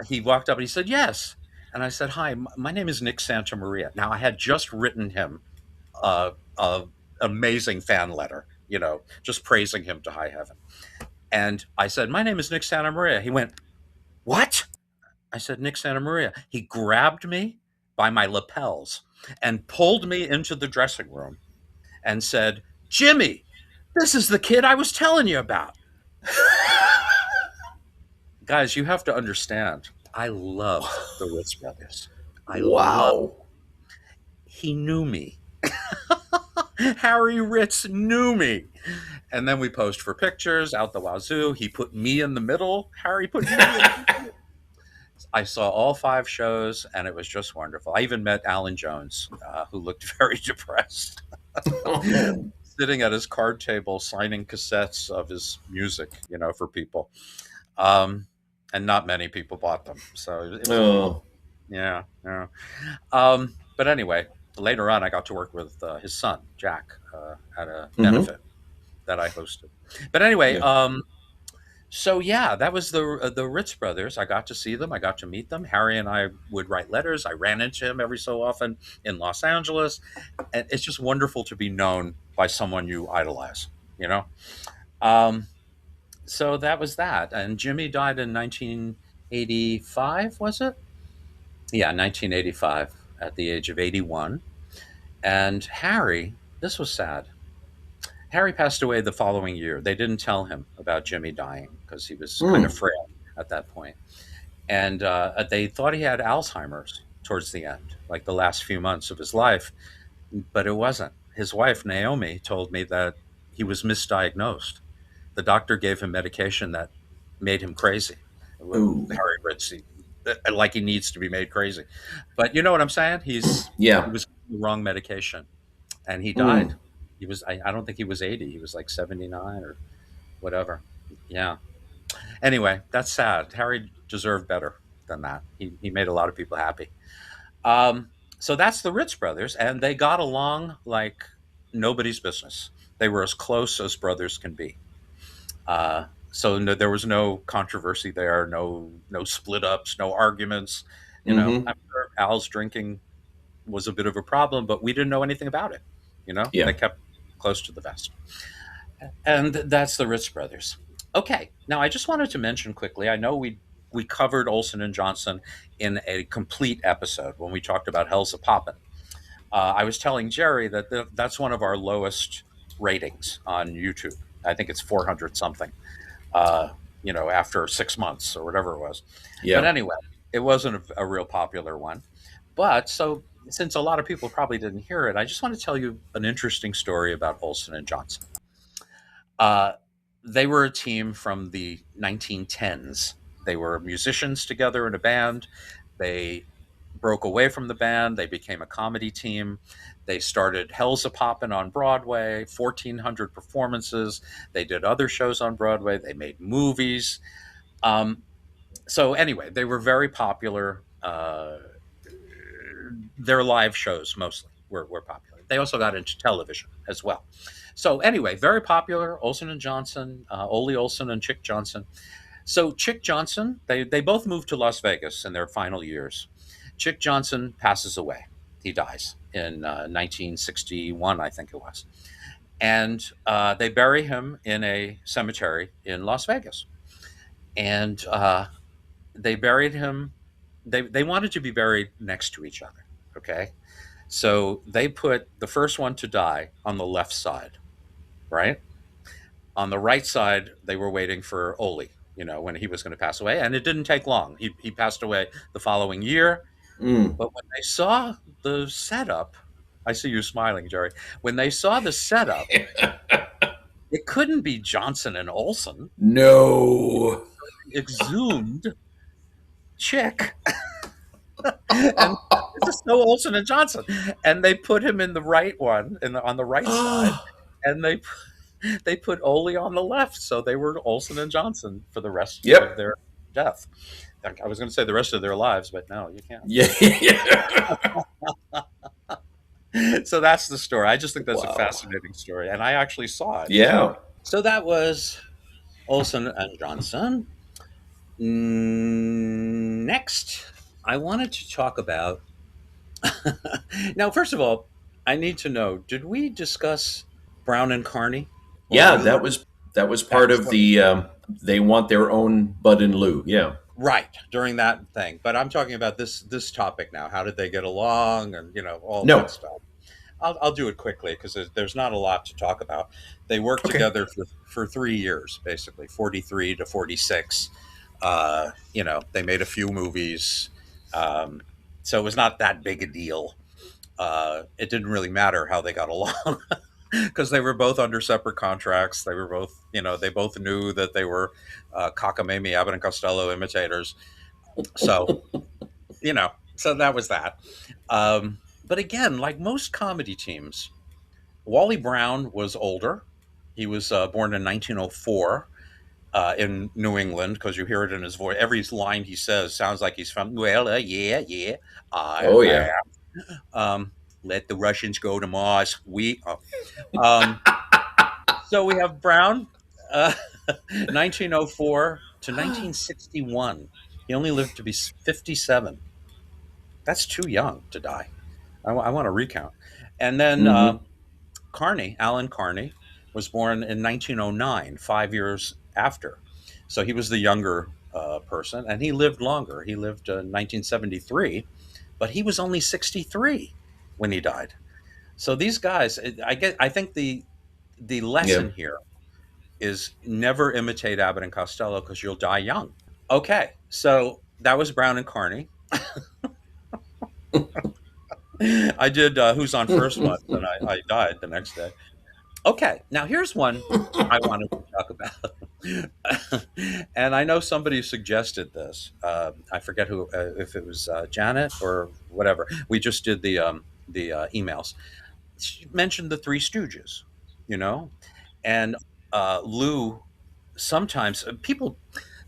he walked up and he said, "Yes." And I said, "Hi, my name is Nick Santamaria." Now, I had just written him a amazing fan letter, just praising him to high heaven. And I said, "My name is Nick Santamaria." He went, "What?" I said, "Nick Santamaria." He grabbed me by my lapels and pulled me into the dressing room and said, "Jimmy, this is the kid I was telling you about." Guys, you have to understand, I loved the Ritz Brothers. I loved. Wow. He knew me. Harry Ritz knew me. And then we posed for pictures out the wazoo. He put me in the middle. Harry put me in the middle. I saw all five shows, and it was just wonderful. I even met Alan Jones, who looked very depressed, sitting at his card table signing cassettes of his music, for people. Um, and not many people bought them. So it was a little, Oh. yeah, yeah. But anyway, later on, I got to work with his son, Jack, at a Mm-hmm. benefit that I hosted. But anyway, Yeah. so yeah, that was the Ritz brothers. I got to see them. I got to meet them. Harry and I would write letters. I ran into him every so often in Los Angeles, and it's just wonderful to be known by someone you idolize. You know. Um, so that was that. And Jimmy died in 1985. Was it? Yeah, 1985 at the age of 81. And Harry, this was sad. Harry passed away the following year. They didn't tell him about Jimmy dying because he was kind of Mm. frail at that point. And they thought he had Alzheimer's towards the end, like the last few months of his life, but it wasn't. His wife, Naomi, told me that he was misdiagnosed. The doctor gave him medication that made him crazy. Ooh. Harry Ritz, like he needs to be made crazy. But you know what I'm saying? He Yeah. was given the wrong medication, and he died. Mm. He was. I don't think he was 80. He was like 79 or whatever. Yeah. Anyway, that's sad. Harry deserved better than that. He made a lot of people happy. Um, so that's the Ritz brothers, and they got along like nobody's business. They were as close as brothers can be. So no, there was no controversy there, no split ups, no arguments. Mm-hmm. I'm sure Al's drinking was a bit of a problem, but we didn't know anything about it. Yeah. They kept close to the vest, and that's the Ritz brothers. Okay, now I just wanted to mention quickly. I know we covered Olsen and Johnson in a complete episode when we talked about Hell's a Poppin'. I was telling Jerry that that's one of our lowest ratings on YouTube. I think it's 400 something. After 6 months or whatever it was. But Yeah. anyway, it wasn't a real popular one. But so since a lot of people probably didn't hear it, I just want to tell you an interesting story about Olsen and Johnson. Uh, they were a team from the 1910s. They were musicians together in a band. They broke away from the band. They became a comedy team. They started Hell's a Poppin' on Broadway, 1,400 performances. They did other shows on Broadway. They made movies. Um, so anyway, they were very popular. Their live shows mostly were popular. They also got into television as well. So anyway, very popular. Olsen and Johnson, Ole Olsen and Chick Johnson. So Chick Johnson, they both moved to Las Vegas in their final years. Chick Johnson passes away. He dies in 1961, I think it was. And they bury him in a cemetery in Las Vegas. And they buried him. They wanted to be buried next to each other. Okay. So they put the first one to die on the left side, right? On the right side, they were waiting for Ole, when he was going to pass away. And it didn't take long. He passed away the following year. Mm. But when they saw the setup, I see you smiling, Jerry. When they saw the setup, it couldn't be Johnson and Olsen. No. Exhumed Chick. And this is so Olsen and Johnson. And they put him in the right one, on the right side. Oh. And they put Ole on the left. So they were Olsen and Johnson for the rest of Yep. their death. I was going to say the rest of their lives, but no, you can't. Yeah. Yeah. So that's the story. I just think that's a Wow. fascinating story, and I actually saw it. Yeah. So that was Olsen and Johnson. Next, I wanted to talk about. Now, first of all, I need to know: did we discuss Brown and Carney Yeah. already? That was That part was of the. They want their own Bud and Lou. Yeah. right during that thing. But I'm talking about this topic now. How did they get along, and all that No. stuff. I'll do it quickly because there's not a lot to talk about. They worked Okay. together for 3 years, basically 43 to 46. They made a few movies, um, so it was not that big a deal. It didn't really matter how they got along because they were both under separate contracts. They were both, they both knew that they were cockamamie Abbott and Costello imitators. So so that was that. But again, like most comedy teams, Wally Brown was older. He was born in 1904. in New England because you hear it in his voice. Every line he says sounds like he's from, well, yeah, yeah, Oh I yeah. um, let the Russians go to Mars. Um, so we have Brown, uh, 1904 to 1961. He only lived to be 57. That's too young to die. I want to recount. And then Mm-hmm. Carney, Alan Carney, was born in 1909, 5 years after. So he was the younger person, and he lived longer. He lived 1973, but he was only 63 when he died. So these guys, I think the Yeah. lesson here is never imitate Abbott and Costello because you'll die young. Okay, so that was Brown and Carney. I did Who's on First once, and I died the next day. Okay, now here's one I wanted to talk about, and I know somebody suggested this. I forget who, if it was Janet or whatever. We just did the emails. She mentioned the Three Stooges, you know, and Lou. Sometimes people,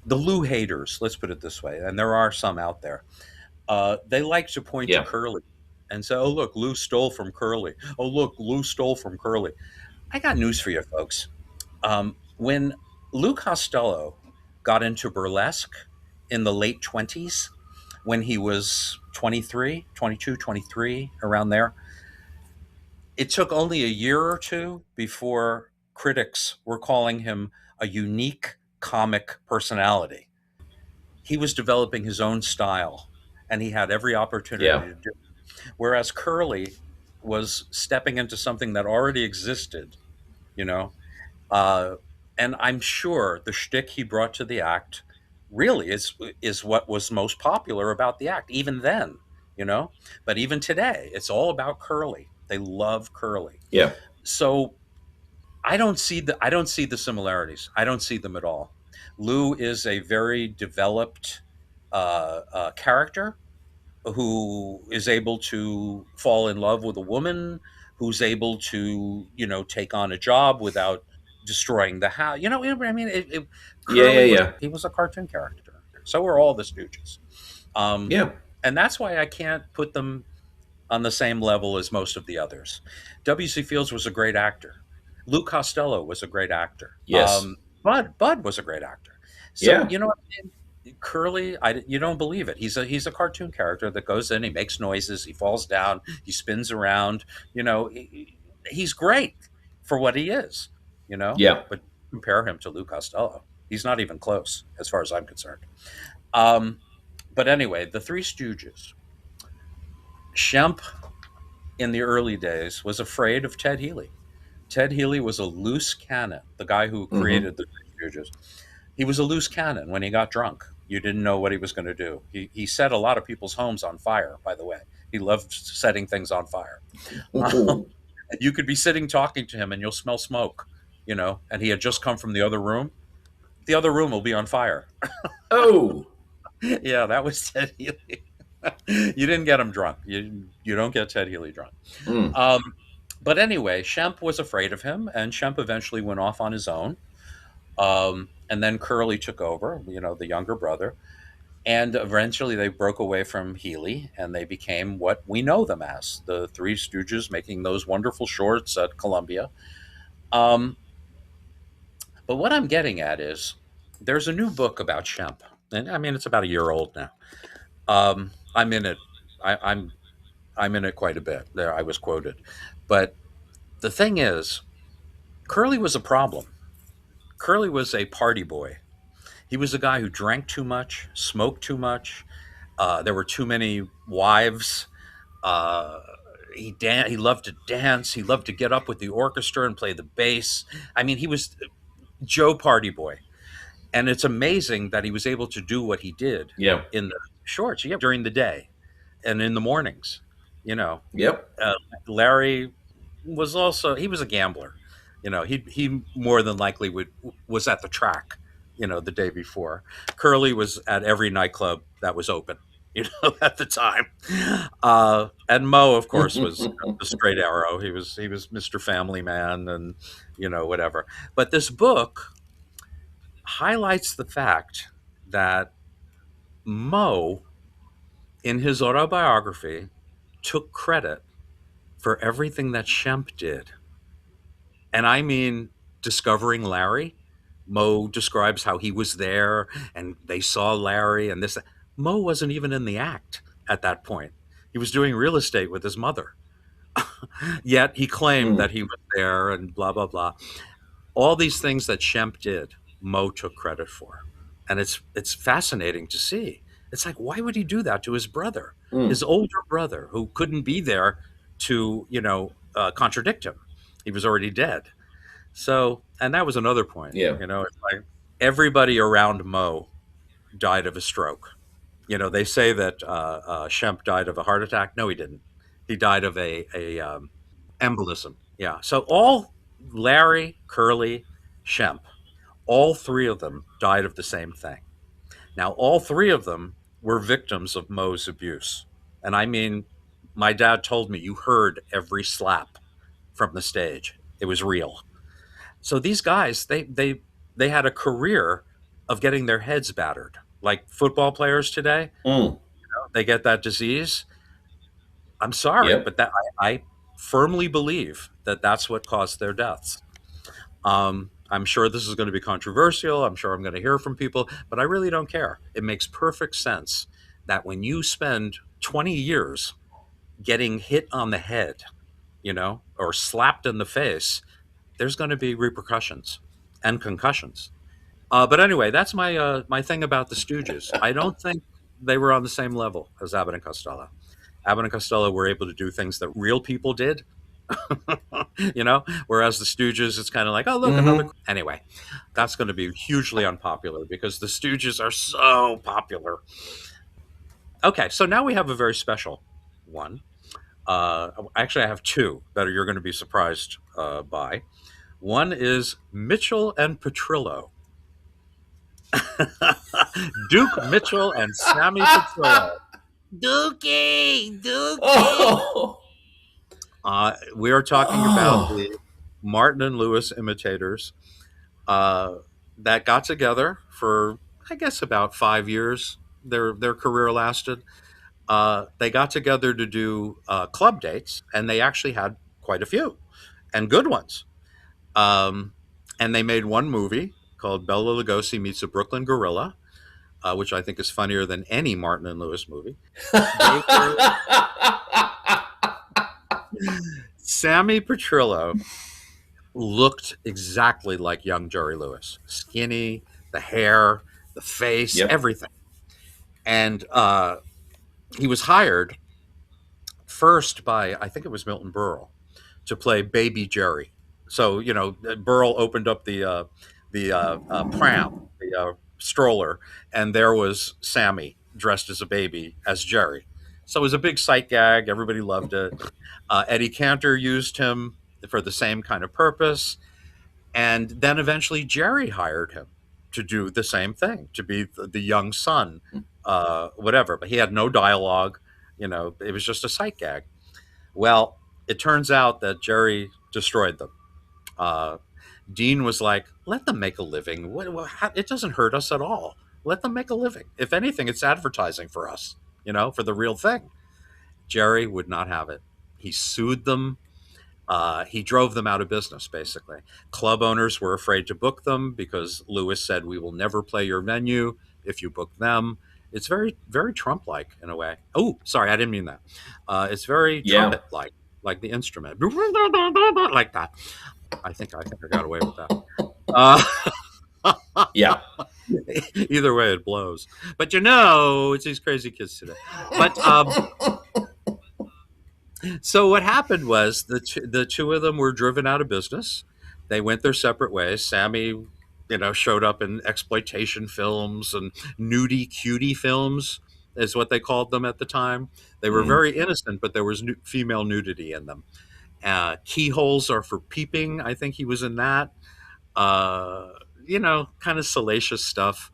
the Lou haters, let's put it this way, and there are some out there. They like to point to Yeah. Curly and say, "Oh, look, Lou stole from Curly. Oh, look, Lou stole from Curly." I got news for you, folks. When Lou Costello got into burlesque in the late 20s, when he was 23, 22, 23, around there, it took only a year or two before critics were calling him a unique comic personality. He was developing his own style, and he had every opportunity Yeah. to do it. Whereas Curly was stepping into something that already existed, you know, Uh, and I'm sure the shtick he brought to the act really is what was most popular about the act, even then, you know. But even today, it's all about Curly. They love Curly. Yeah. So I don't see the similarities. I don't see them at all. Lou is a very developed character who is able to fall in love with a woman, who's able to, take on a job without destroying the house. I mean, Yeah. Yeah. Curly was Yeah. he was a cartoon character. So were all the Stooges, um, Yeah. and that's why I can't put them on the same level as most of the others. W.C. Fields was a great actor. Lou Costello was a great actor. Yes. Bud was a great actor. So Yeah. Curly, you don't believe it. He's a cartoon character that goes in, he makes noises, he falls down, he spins around. He's great for what he is. Yeah. But compare him to Lou Costello, he's not even close as far as I'm concerned. Um, but anyway, the Three Stooges. Shemp in the early days was afraid of Ted Healy. Ted Healy was a loose cannon, the guy who Mm-hmm. created the Three Stooges. He was a loose cannon when he got drunk. You didn't know what he was going to do. He set a lot of people's homes on fire, by the way. He loved setting things on fire. You could be sitting talking to him and you'll smell smoke, and he had just come from the other room. The other room will be on fire. Oh. Yeah, that was Ted Healy. You didn't get him drunk. You don't get Ted Healy drunk. Mm. Um, but anyway, Shemp was afraid of him, and Shemp eventually went off on his own. And then Curly took over, the younger brother. And eventually they broke away from Healy and they became what we know them as, the Three Stooges, making those wonderful shorts at Columbia. Um, but what I'm getting at is there's a new book about Shemp. And I mean, it's about a year old now. I'm in it. I'm in it quite a bit. There, I was quoted. But the thing is, Curly was a problem. Curly was a party boy. He was a guy who drank too much, smoked too much. There were too many wives. Uh, he loved to dance. He loved to get up with the orchestra and play the bass. I mean, he was Joe Party Boy, and it's amazing that he was able to do what he did Yeah. in the shorts, yeah, during the day and in the mornings. You know, Yep. uh, Larry he was a gambler. He more than likely was at the track, the day before. Curly was at every nightclub that was open, at the time. And Mo, of course, was the straight arrow. He was Mr. Family Man, and whatever. But this book highlights the fact that Moe, in his autobiography, took credit for everything that Shemp did. And I mean, discovering Larry. Moe describes how he was there and they saw Larry and this. Moe wasn't even in the act at that point. He was doing real estate with his mother. Yet he claimed Mm. that he was there and blah, blah, blah. All these things that Shemp did, Moe took credit for. And it's fascinating to see. It's like, why would he do that to his brother, Mm. his older brother, who couldn't be there to, contradict him? He was already dead. So, and that was another point. Yeah. It's like everybody around Moe died of a stroke. They say that Shemp died of a heart attack. No, he didn't. He died of a embolism. Yeah. So all Larry, Curly, Shemp, all three of them died of the same thing. Now, all three of them were victims of Moe's abuse. And I mean, my dad told me you heard every slap from the stage. It was real. So these guys, they had a career of getting their heads battered, like football players today. Mm. They get that disease. I'm sorry, Yep. but I firmly believe that that's what caused their deaths. I'm sure this is going to be controversial. I'm sure I'm going to hear from people, but I really don't care. It makes perfect sense that when you spend 20 years getting hit on the head, or slapped in the face, there's going to be repercussions and concussions. But anyway, that's my thing about the Stooges. I don't think they were on the same level as Abbott and Costello. Abbott and Costello were able to do things that real people did, whereas the Stooges, it's kind of like, oh, look, another. Mm-hmm. Anyway, that's going to be hugely unpopular because the Stooges are so popular. Okay, so now we have a very special one. Actually, I have two that you're going to be surprised by. One is Mitchell and Petrillo. Duke Mitchell and Sammy Petrillo. Dookie, Dookie. Oh. We are talking about Oh. the Martin and Lewis imitators uh, that got together for, I guess, about 5 years. Their career lasted. They got together to do club dates, and they actually had quite a few and good ones. Um, and they made one movie called Bela Lugosi Meets a Brooklyn Gorilla, which I think is funnier than any Martin and Lewis movie. They were Sammy Petrillo looked exactly like young Jerry Lewis, skinny, the hair, the face, Yep. everything. And he was hired first by, I think it was Milton Berle, to play Baby Jerry. So Berle opened up the pram, the stroller, and there was Sammy dressed as a baby as Jerry. So it was a big sight gag. Everybody loved it. Eddie Cantor used him for the same kind of purpose, and then eventually Jerry hired him to do the same thing, to be the young son, whatever. But he had no dialogue. It was just a sight gag. Well, it turns out that Jerry destroyed them. Uh, Dean was like, "Let them make a living. It doesn't hurt us at all. Let them make a living. If anything, it's advertising for us, for the real thing." Jerry would not have it. He sued them. He drove them out of business, basically. Club owners were afraid to book them because Lewis said, "We will never play your venue if you book them." It's very, very Trump-like in a way. Oh, sorry, I didn't mean that. It's very Yeah. trumpet-like the instrument, like that. I think I got away with that. Uh, Yeah. Either way, it blows. But it's these crazy kids today. But so what happened was the two of them were driven out of business. They went their separate ways. Sammy, showed up in exploitation films and nudie cutie films, is what they called them at the time. They were Mm. very innocent, but there was female nudity in them. Keyholes are for peeping. I think he was in that. Kind of salacious stuff.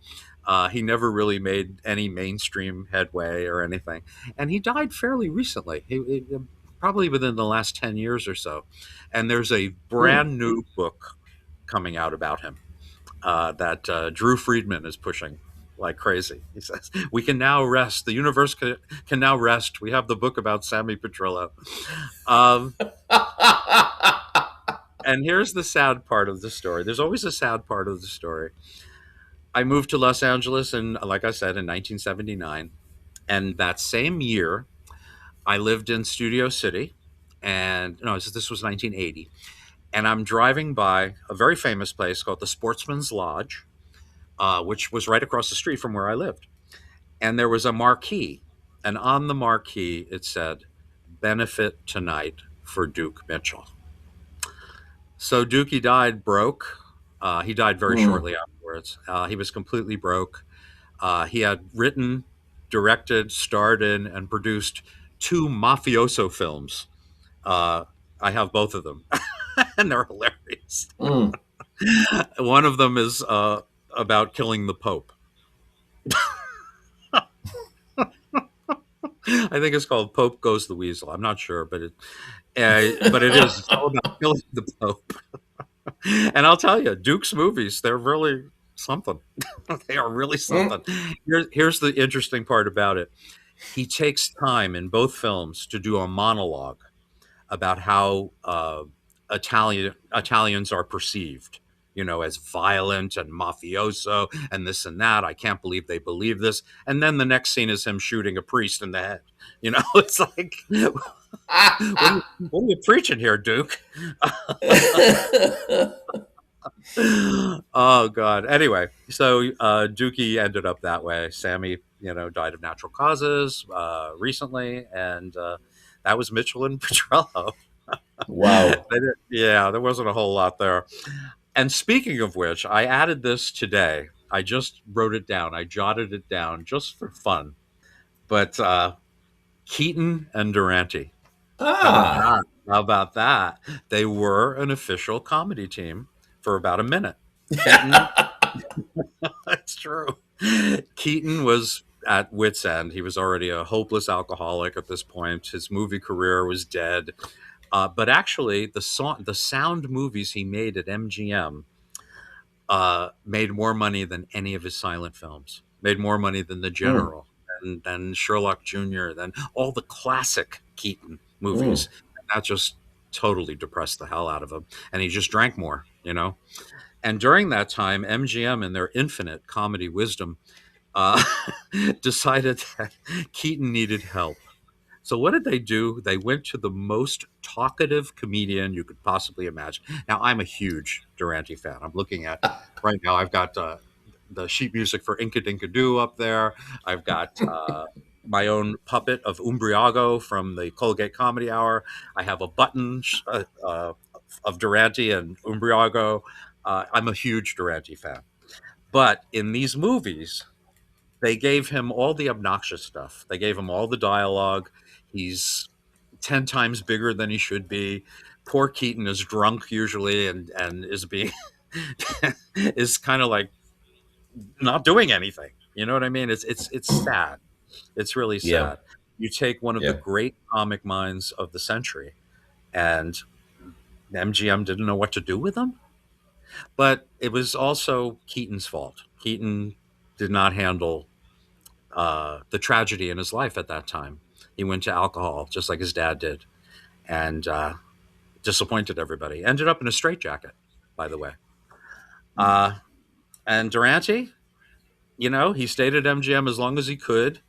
He never really made any mainstream headway or anything, and he died fairly recently. Probably within the last 10 years or so. And there's a Mm. brand new book coming out about him. that Drew Friedman is pushing like crazy. He says, "We can now rest. The universe can now rest. We have the book about Sammy Petrillo." Um, and here's the sad part of the story. There's always a sad part of the story. I moved to Los Angeles, and like I said, in 1979. And that same year, I lived in Studio City. And no, this was 1980. And I'm driving by a very famous place called the Sportsman's Lodge, which was right across the street from where I lived. And there was a marquee. And on the marquee, it said, "Benefit tonight for Duke Mitchell." So Dookie died broke. He died very Mm. shortly afterwards. He was completely broke. He had written, directed, starred in, and produced two mafioso films. Uh, I have both of them, and they're hilarious. Mm. One of them is about killing the Pope. I think it's called "Pope Goes the Weasel." I'm not sure, but it is all about killing the Pope. And I'll tell you, Duke's movies, they're really something. They are really Mm. something. Here's the interesting part about it. He takes time in both films to do a monologue about how Italians are perceived, as violent and mafioso and this and that. I can't believe they believe this. And then the next scene is him shooting a priest in the head. It's like, what are you preaching here, Duke? Oh God. Anyway, so Dookie ended up that way. Sammy, died of natural causes recently, and that was Mitchell and Petrello. Wow. Yeah, there wasn't a whole lot there. And speaking of which, I added this today. I just wrote it down. I jotted it down just for fun. But Keaton and Durante. How about Ah. that? How about that? They were an official comedy team for about a minute. Keaton, that's true. Keaton was at wit's end. He was already a hopeless alcoholic at this point. His movie career was dead. But actually, the sound movies he made at MGM made more money than any of his silent films. Made more money than The Mm. General, and than Sherlock Jr., than all the classic Keaton Mm. movies. And that just totally depressed the hell out of him, and he just drank more. And during that time, MGM, in their infinite comedy wisdom, uh, decided that Keaton needed help. So what did they do? They went to the most talkative comedian you could possibly imagine. Now I'm a huge Durante fan. I'm looking at right now. I've got the sheet music for Inca Dinka Doo up there. I've got my own puppet of Umbriago from the Colgate Comedy Hour. I have a button of Durante and Umbriago. I'm a huge Durante fan. But in these movies, they gave him all the obnoxious stuff. They gave him all the dialogue. He's 10 times bigger than he should be. Poor Keaton is drunk usually, and is being is kind of like not doing anything. You know what I mean? It's sad. It's really Yeah. sad. You take one of the Yeah. great comic minds of the century, and MGM didn't know what to do with him. But it was also Keaton's fault. Keaton did not handle the tragedy in his life at that time. He went to alcohol just like his dad did, and disappointed everybody. Ended up in a straitjacket, by the way. Uh, and Durante, he stayed at MGM as long as he could,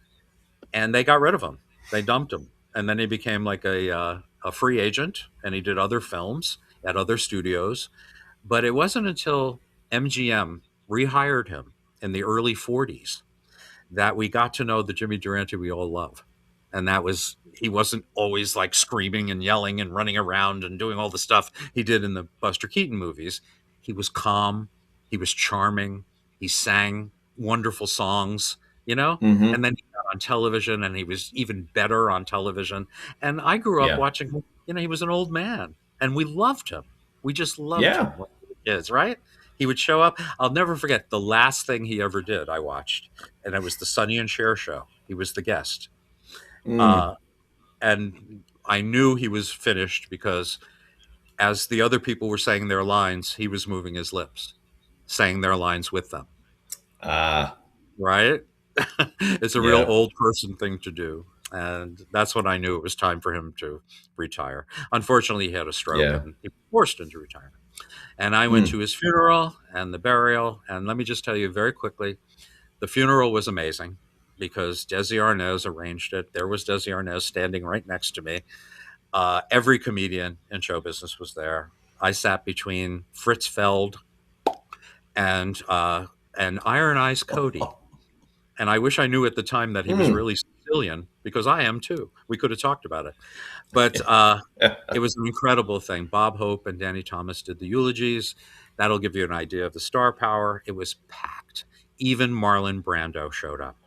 and they got rid of him. They dumped him, and then he became like a free agent, and he did other films at other studios. But it wasn't until MGM rehired him in the early '40s that we got to know the Jimmy Durante we all love. And that was, he wasn't always like screaming and yelling and running around and doing all the stuff he did in the Buster Keaton movies. He was calm, he was charming, he sang wonderful songs. Mm-hmm. And then he got on television, and he was even better on television. And I grew up Yeah. watching him. He was an old man, and we loved him. We just loved Yeah. him when we were kids, right? He would show up. I'll never forget the last thing he ever did. I watched, and it was the Sonny and Cher show. He was the guest, Mm. uh, and I knew he was finished because, as the other people were saying their lines, he was moving his lips. sang their lines with them. Ah, Right? It's a real yeah, old person thing to do. And that's when I knew it was time for him to retire. Unfortunately, he had a stroke yeah. and he was forced into retirement. And I went Hmm. to his funeral and the burial. And let me just tell you very quickly, the funeral was amazing because Desi Arnaz arranged it. There was Desi Arnaz standing right next to me. Every comedian in show business was there. I sat between Fritz Feld and Iron Eyes Cody. And I wish I knew at the time that he was Hmm. really Sicilian because I am too. We could have talked about it. But it was an incredible thing. Bob Hope and Danny Thomas did the eulogies. That'll give you an idea of the star power. It was packed. Even Marlon Brando showed up.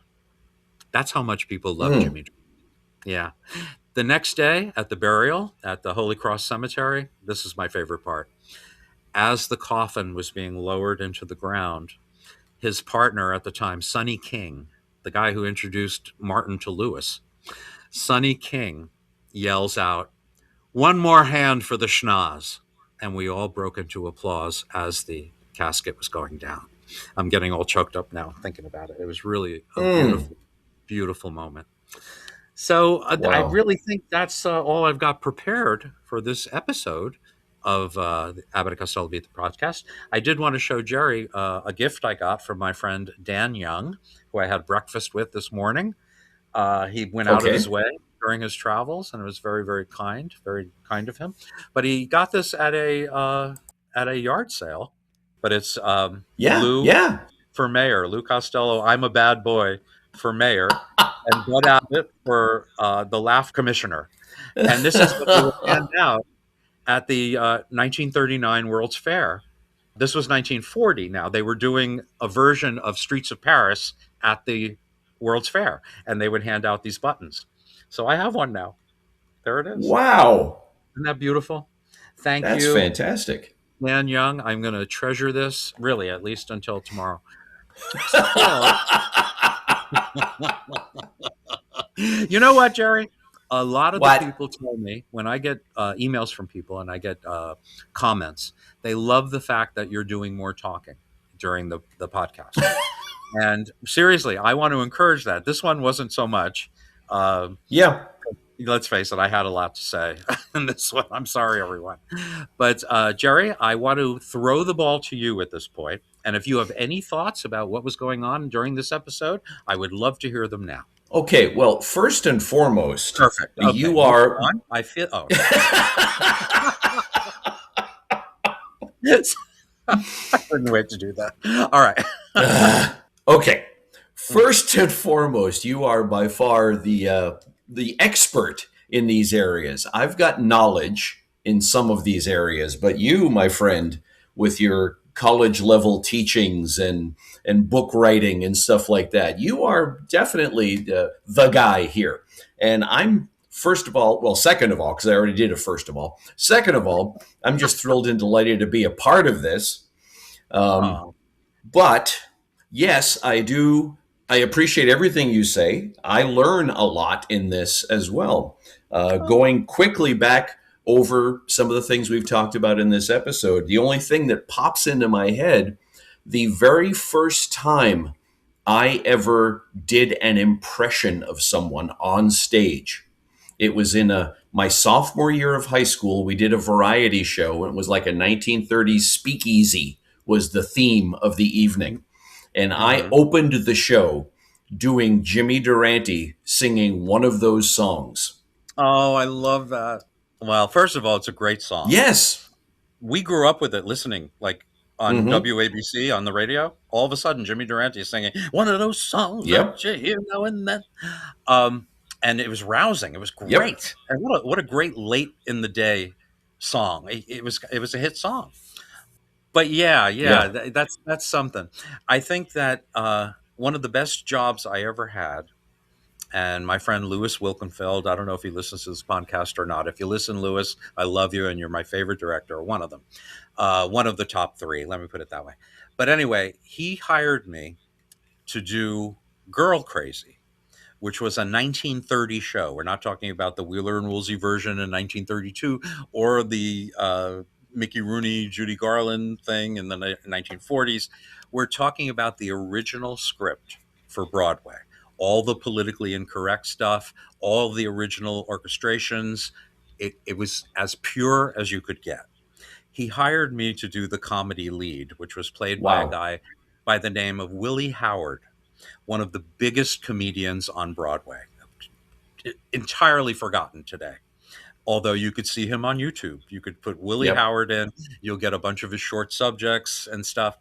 That's how much people love Hmm. Jimmy. Yeah. The next day at the burial at the Holy Cross Cemetery, this is my favorite part. As the coffin was being lowered into the ground, his partner at the time, Sonny King, the guy who introduced Martin to Lewis, Sonny King yells out, "One more hand for the schnoz." And we all broke into applause as the casket was going down. I'm getting all choked up now thinking about it. It was really a Hmm. beautiful, beautiful moment. So I Wow. really think that's all I've got prepared for this episode of the Abbott and Costello Beat the Podcast. I did want to show Jerry a gift I got from my friend Dan Young, who I had breakfast with this morning. He went out of his Okay. way during his travels, and it was very, very kind of him. But he got this at a yard sale. But it's Yeah. Lou Yeah. for mayor, Lou Costello. I'm a bad boy for mayor, and Bud Abbott for the Laugh Commissioner. And this is what they would hand out at the 1939 World's Fair. This was 1940 now. They were doing a version of Streets of Paris at the World's Fair, and they would hand out these buttons. So I have one now. There it is. Wow. Isn't that beautiful? Thank That's you, fantastic. Dan Young. I'm going to treasure this, really, at least until tomorrow. So, you know what, Jerry? A lot of the What? people tell me when I get emails from people and I get comments, they love the fact that you're doing more talking during the podcast. And seriously, I want to encourage that. This one wasn't so much. Um, Yeah. let's face it, I had a lot to say in this one. I'm sorry, everyone. But Jerry, I want to throw the ball to you at this point. And if you have any thoughts about what was going on during this episode, I would love to hear them now. Okay. Well, first and foremost, Perfect. Okay, you moving are. on. I feel. Oh, sorry. Yes. I couldn't wait to do that. All right. Okay. First and foremost, you are by far the expert in these areas. I've got knowledge in some of these areas, but you, my friend, with your college level teachings and book writing and stuff like that, you are definitely the guy here. And I'm first of all, well, second of all, because I already did a first of all. Second of all, I'm just thrilled and delighted to be a part of this. Um, Oh. but yes, I do. I appreciate everything you say. I learn a lot in this as well. Oh. Going quickly back over some of the things we've talked about in this episode, the only thing that pops into my head, the very first time I ever did an impression of someone on stage, it was in my sophomore year of high school. We did a variety show, and it was like a 1930s speakeasy was the theme of the evening. And I Hmm. opened the show doing Jimmy Durante singing one of those songs. Oh, I love that. Well, first of all, it's a great song. Yes. We grew up with it listening, like on Mm-hmm. WABC on the radio. All of a sudden, Jimmy Durante is singing one of those songs that Yep. you hear now and then. Um, and it was rousing. It was Yep. great. And what a great late in the day song. It was a hit song. But yeah, Yeah. that's something. I think that one of the best jobs I ever had, and my friend Louis Wilkenfeld, I don't know if he listens to this podcast or not. If you listen, Louis, I love you, and you're my favorite director, one of them, one of the top three. Let me put it that way. But anyway, he hired me to do Girl Crazy, which was a 1930 show. We're not talking about the Wheeler and Woolsey version in 1932 or the Mickey Rooney, Judy Garland thing in the 1940s. We're talking about the original script for Broadway, all the politically incorrect stuff, all the original orchestrations. It was as pure as you could get. He hired me to do the comedy lead, which was played by a Wow. guy by the name of Willie Howard, one of the biggest comedians on Broadway, entirely forgotten today. Although you could see him on YouTube. You could put Willie Yep. Howard in, you'll get a bunch of his short subjects and stuff.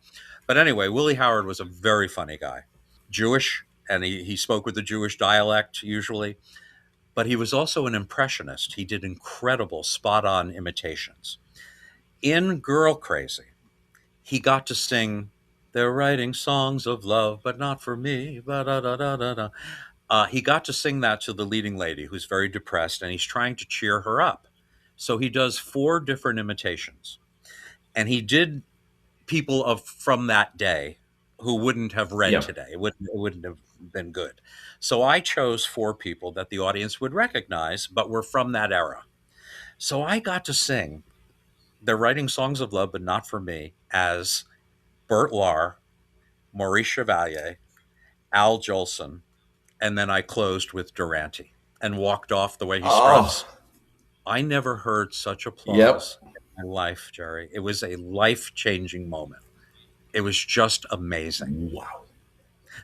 But anyway, Willie Howard was a very funny guy. Jewish, and he spoke with a Jewish dialect usually, but he was also an impressionist. He did incredible spot on imitations. In Girl Crazy, he got to sing, "They're writing songs of love, but not for me." Ba-da-da-da-da-da. He got to sing that to the leading lady who's very depressed, and he's trying to cheer her up. So he does four different imitations, and he did people of from that day who wouldn't have read Yep. today. It wouldn't have been good. So I chose four people that the audience would recognize, but were from that era. So I got to sing "They're Writing Songs of Love, but Not for Me" as Bert Lahr, Maurice Chevalier, Al Jolson, and then I closed with Durante and walked off the way he struts. Oh. I never heard such Yep. applause in my life, Jerry. It was a life-changing moment. It was just amazing. Wow.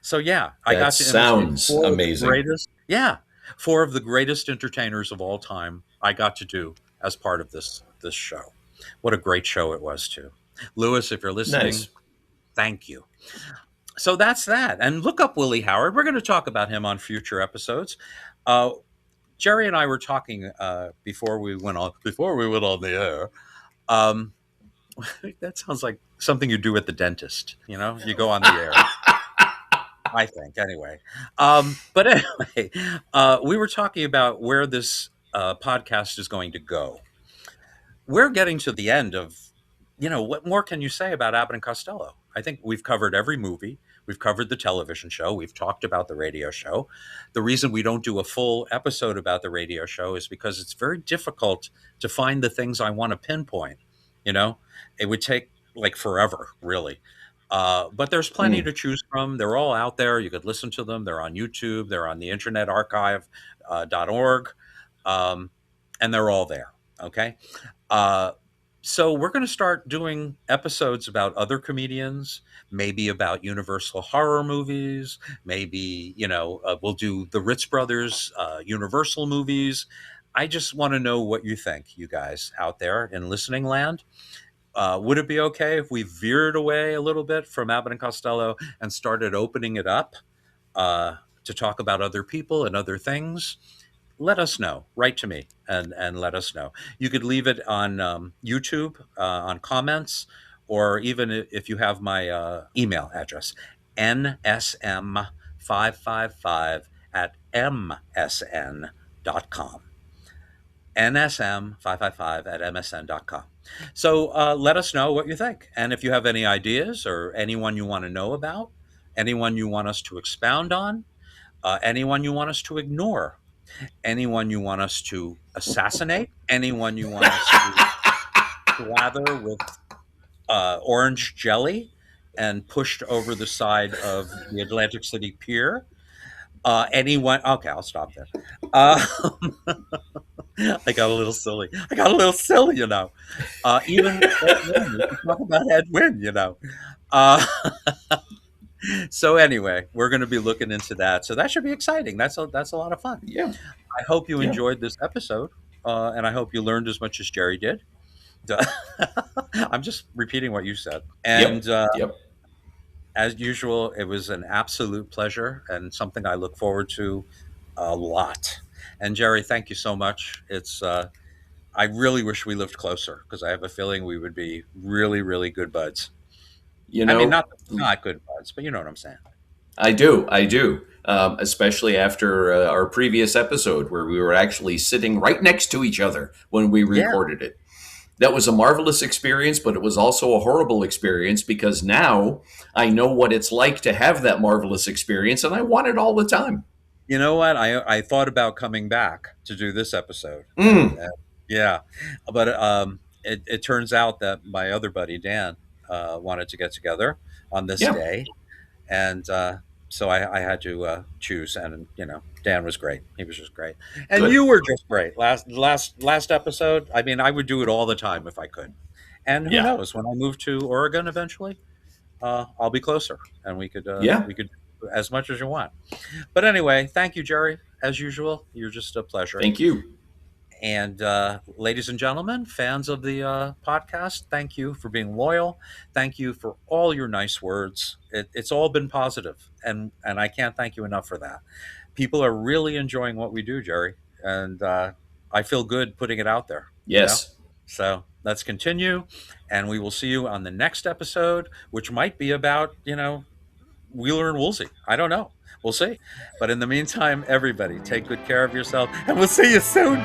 So yeah, I That got to imitate sounds amazing. four of the greatest entertainers of all time. I got to do as part of this show. What a great show it was too. Lewis, if you're listening, Nice. thank you. So that's that. And look up Willie Howard. We're going to talk about him on future episodes. Uh, Jerry and I were talking before we went on the air. Um, that sounds like something you do at the dentist. You go on the air. I think anyway. But anyway, we were talking about where this podcast is going to go. We're getting to the end of, what more can you say about Abbott and Costello? I think we've covered every movie. We've covered the television show. We've talked about the radio show. The reason we don't do a full episode about the radio show is because it's very difficult to find the things I want to pinpoint. You know, it would take like forever, really. But there's plenty Mm. to choose from. They're all out there. You could listen to them. They're on YouTube. They're on the Internet Archive .org, and they're all there. Okay. Uh, so we're going to start doing episodes about other comedians, maybe about Universal horror movies. Maybe we'll do the Ritz Brothers Universal movies. I just want to know what you think, you guys out there in listening land. Would it be okay if we veered away a little bit from Abbott and Costello and started opening it up to talk about other people and other things? Let us know. Write to me and let us know. You could leave it on YouTube on comments, or even if you have my email address, nsm555 at msn.com. nsm555 at msn.com. So let us know what you think. And if you have any ideas or anyone you want to know about, anyone you want us to expound on, anyone you want us to ignore, anyone you want us to assassinate, anyone you want us to slather with orange jelly and pushed over the side of the Atlantic City Pier. Anyone? Okay, I'll stop there. Uh, I got a little silly. Even Ed Wynn. We can talk about Ed Wynn. Uh, so anyway, we're going to be looking into that. So that should be exciting. That's a lot of fun. Yeah. I hope you Yeah. enjoyed this episode, and I hope you learned as much as Jerry did. I'm just repeating what you said. Yep. And Yep. as usual, it was an absolute pleasure and something I look forward to a lot. And Jerry, thank you so much. I really wish we lived closer because I have a feeling we would be really, really good buds. You I mean, know, not good buds, but you know what I'm saying. I do. I do. Especially after our previous episode where we were actually sitting right next to each other when we Yeah. recorded it. That was a marvelous experience, but it was also a horrible experience because now I know what it's like to have that marvelous experience and I want it all the time. You know what? I thought about coming back to do this episode, Mm. yeah, but it turns out that my other buddy Dan wanted to get together on this Yeah, day, and so I had to choose. And Dan was great. He was just great, and good. you were just great. Last episode. I mean, I would do it all the time if I could. And who Yeah, knows? When I move to Oregon eventually, I'll be closer, and yeah. we could do as much as you want. But anyway, thank you, Jerry. As usual, you're just a pleasure. Thank you. And ladies and gentlemen, fans of the podcast, thank you for being loyal. Thank you for all your nice words. It's all been positive, and I can't thank you enough for that. People are really enjoying what we do, Jerry, and I feel good putting it out there. You know, Yes. so let's continue, and we will see you on the next episode, which might be about Wheeler and Woolsey. I don't know. We'll see. But in the meantime, everybody take good care of yourself, and we'll see you soon.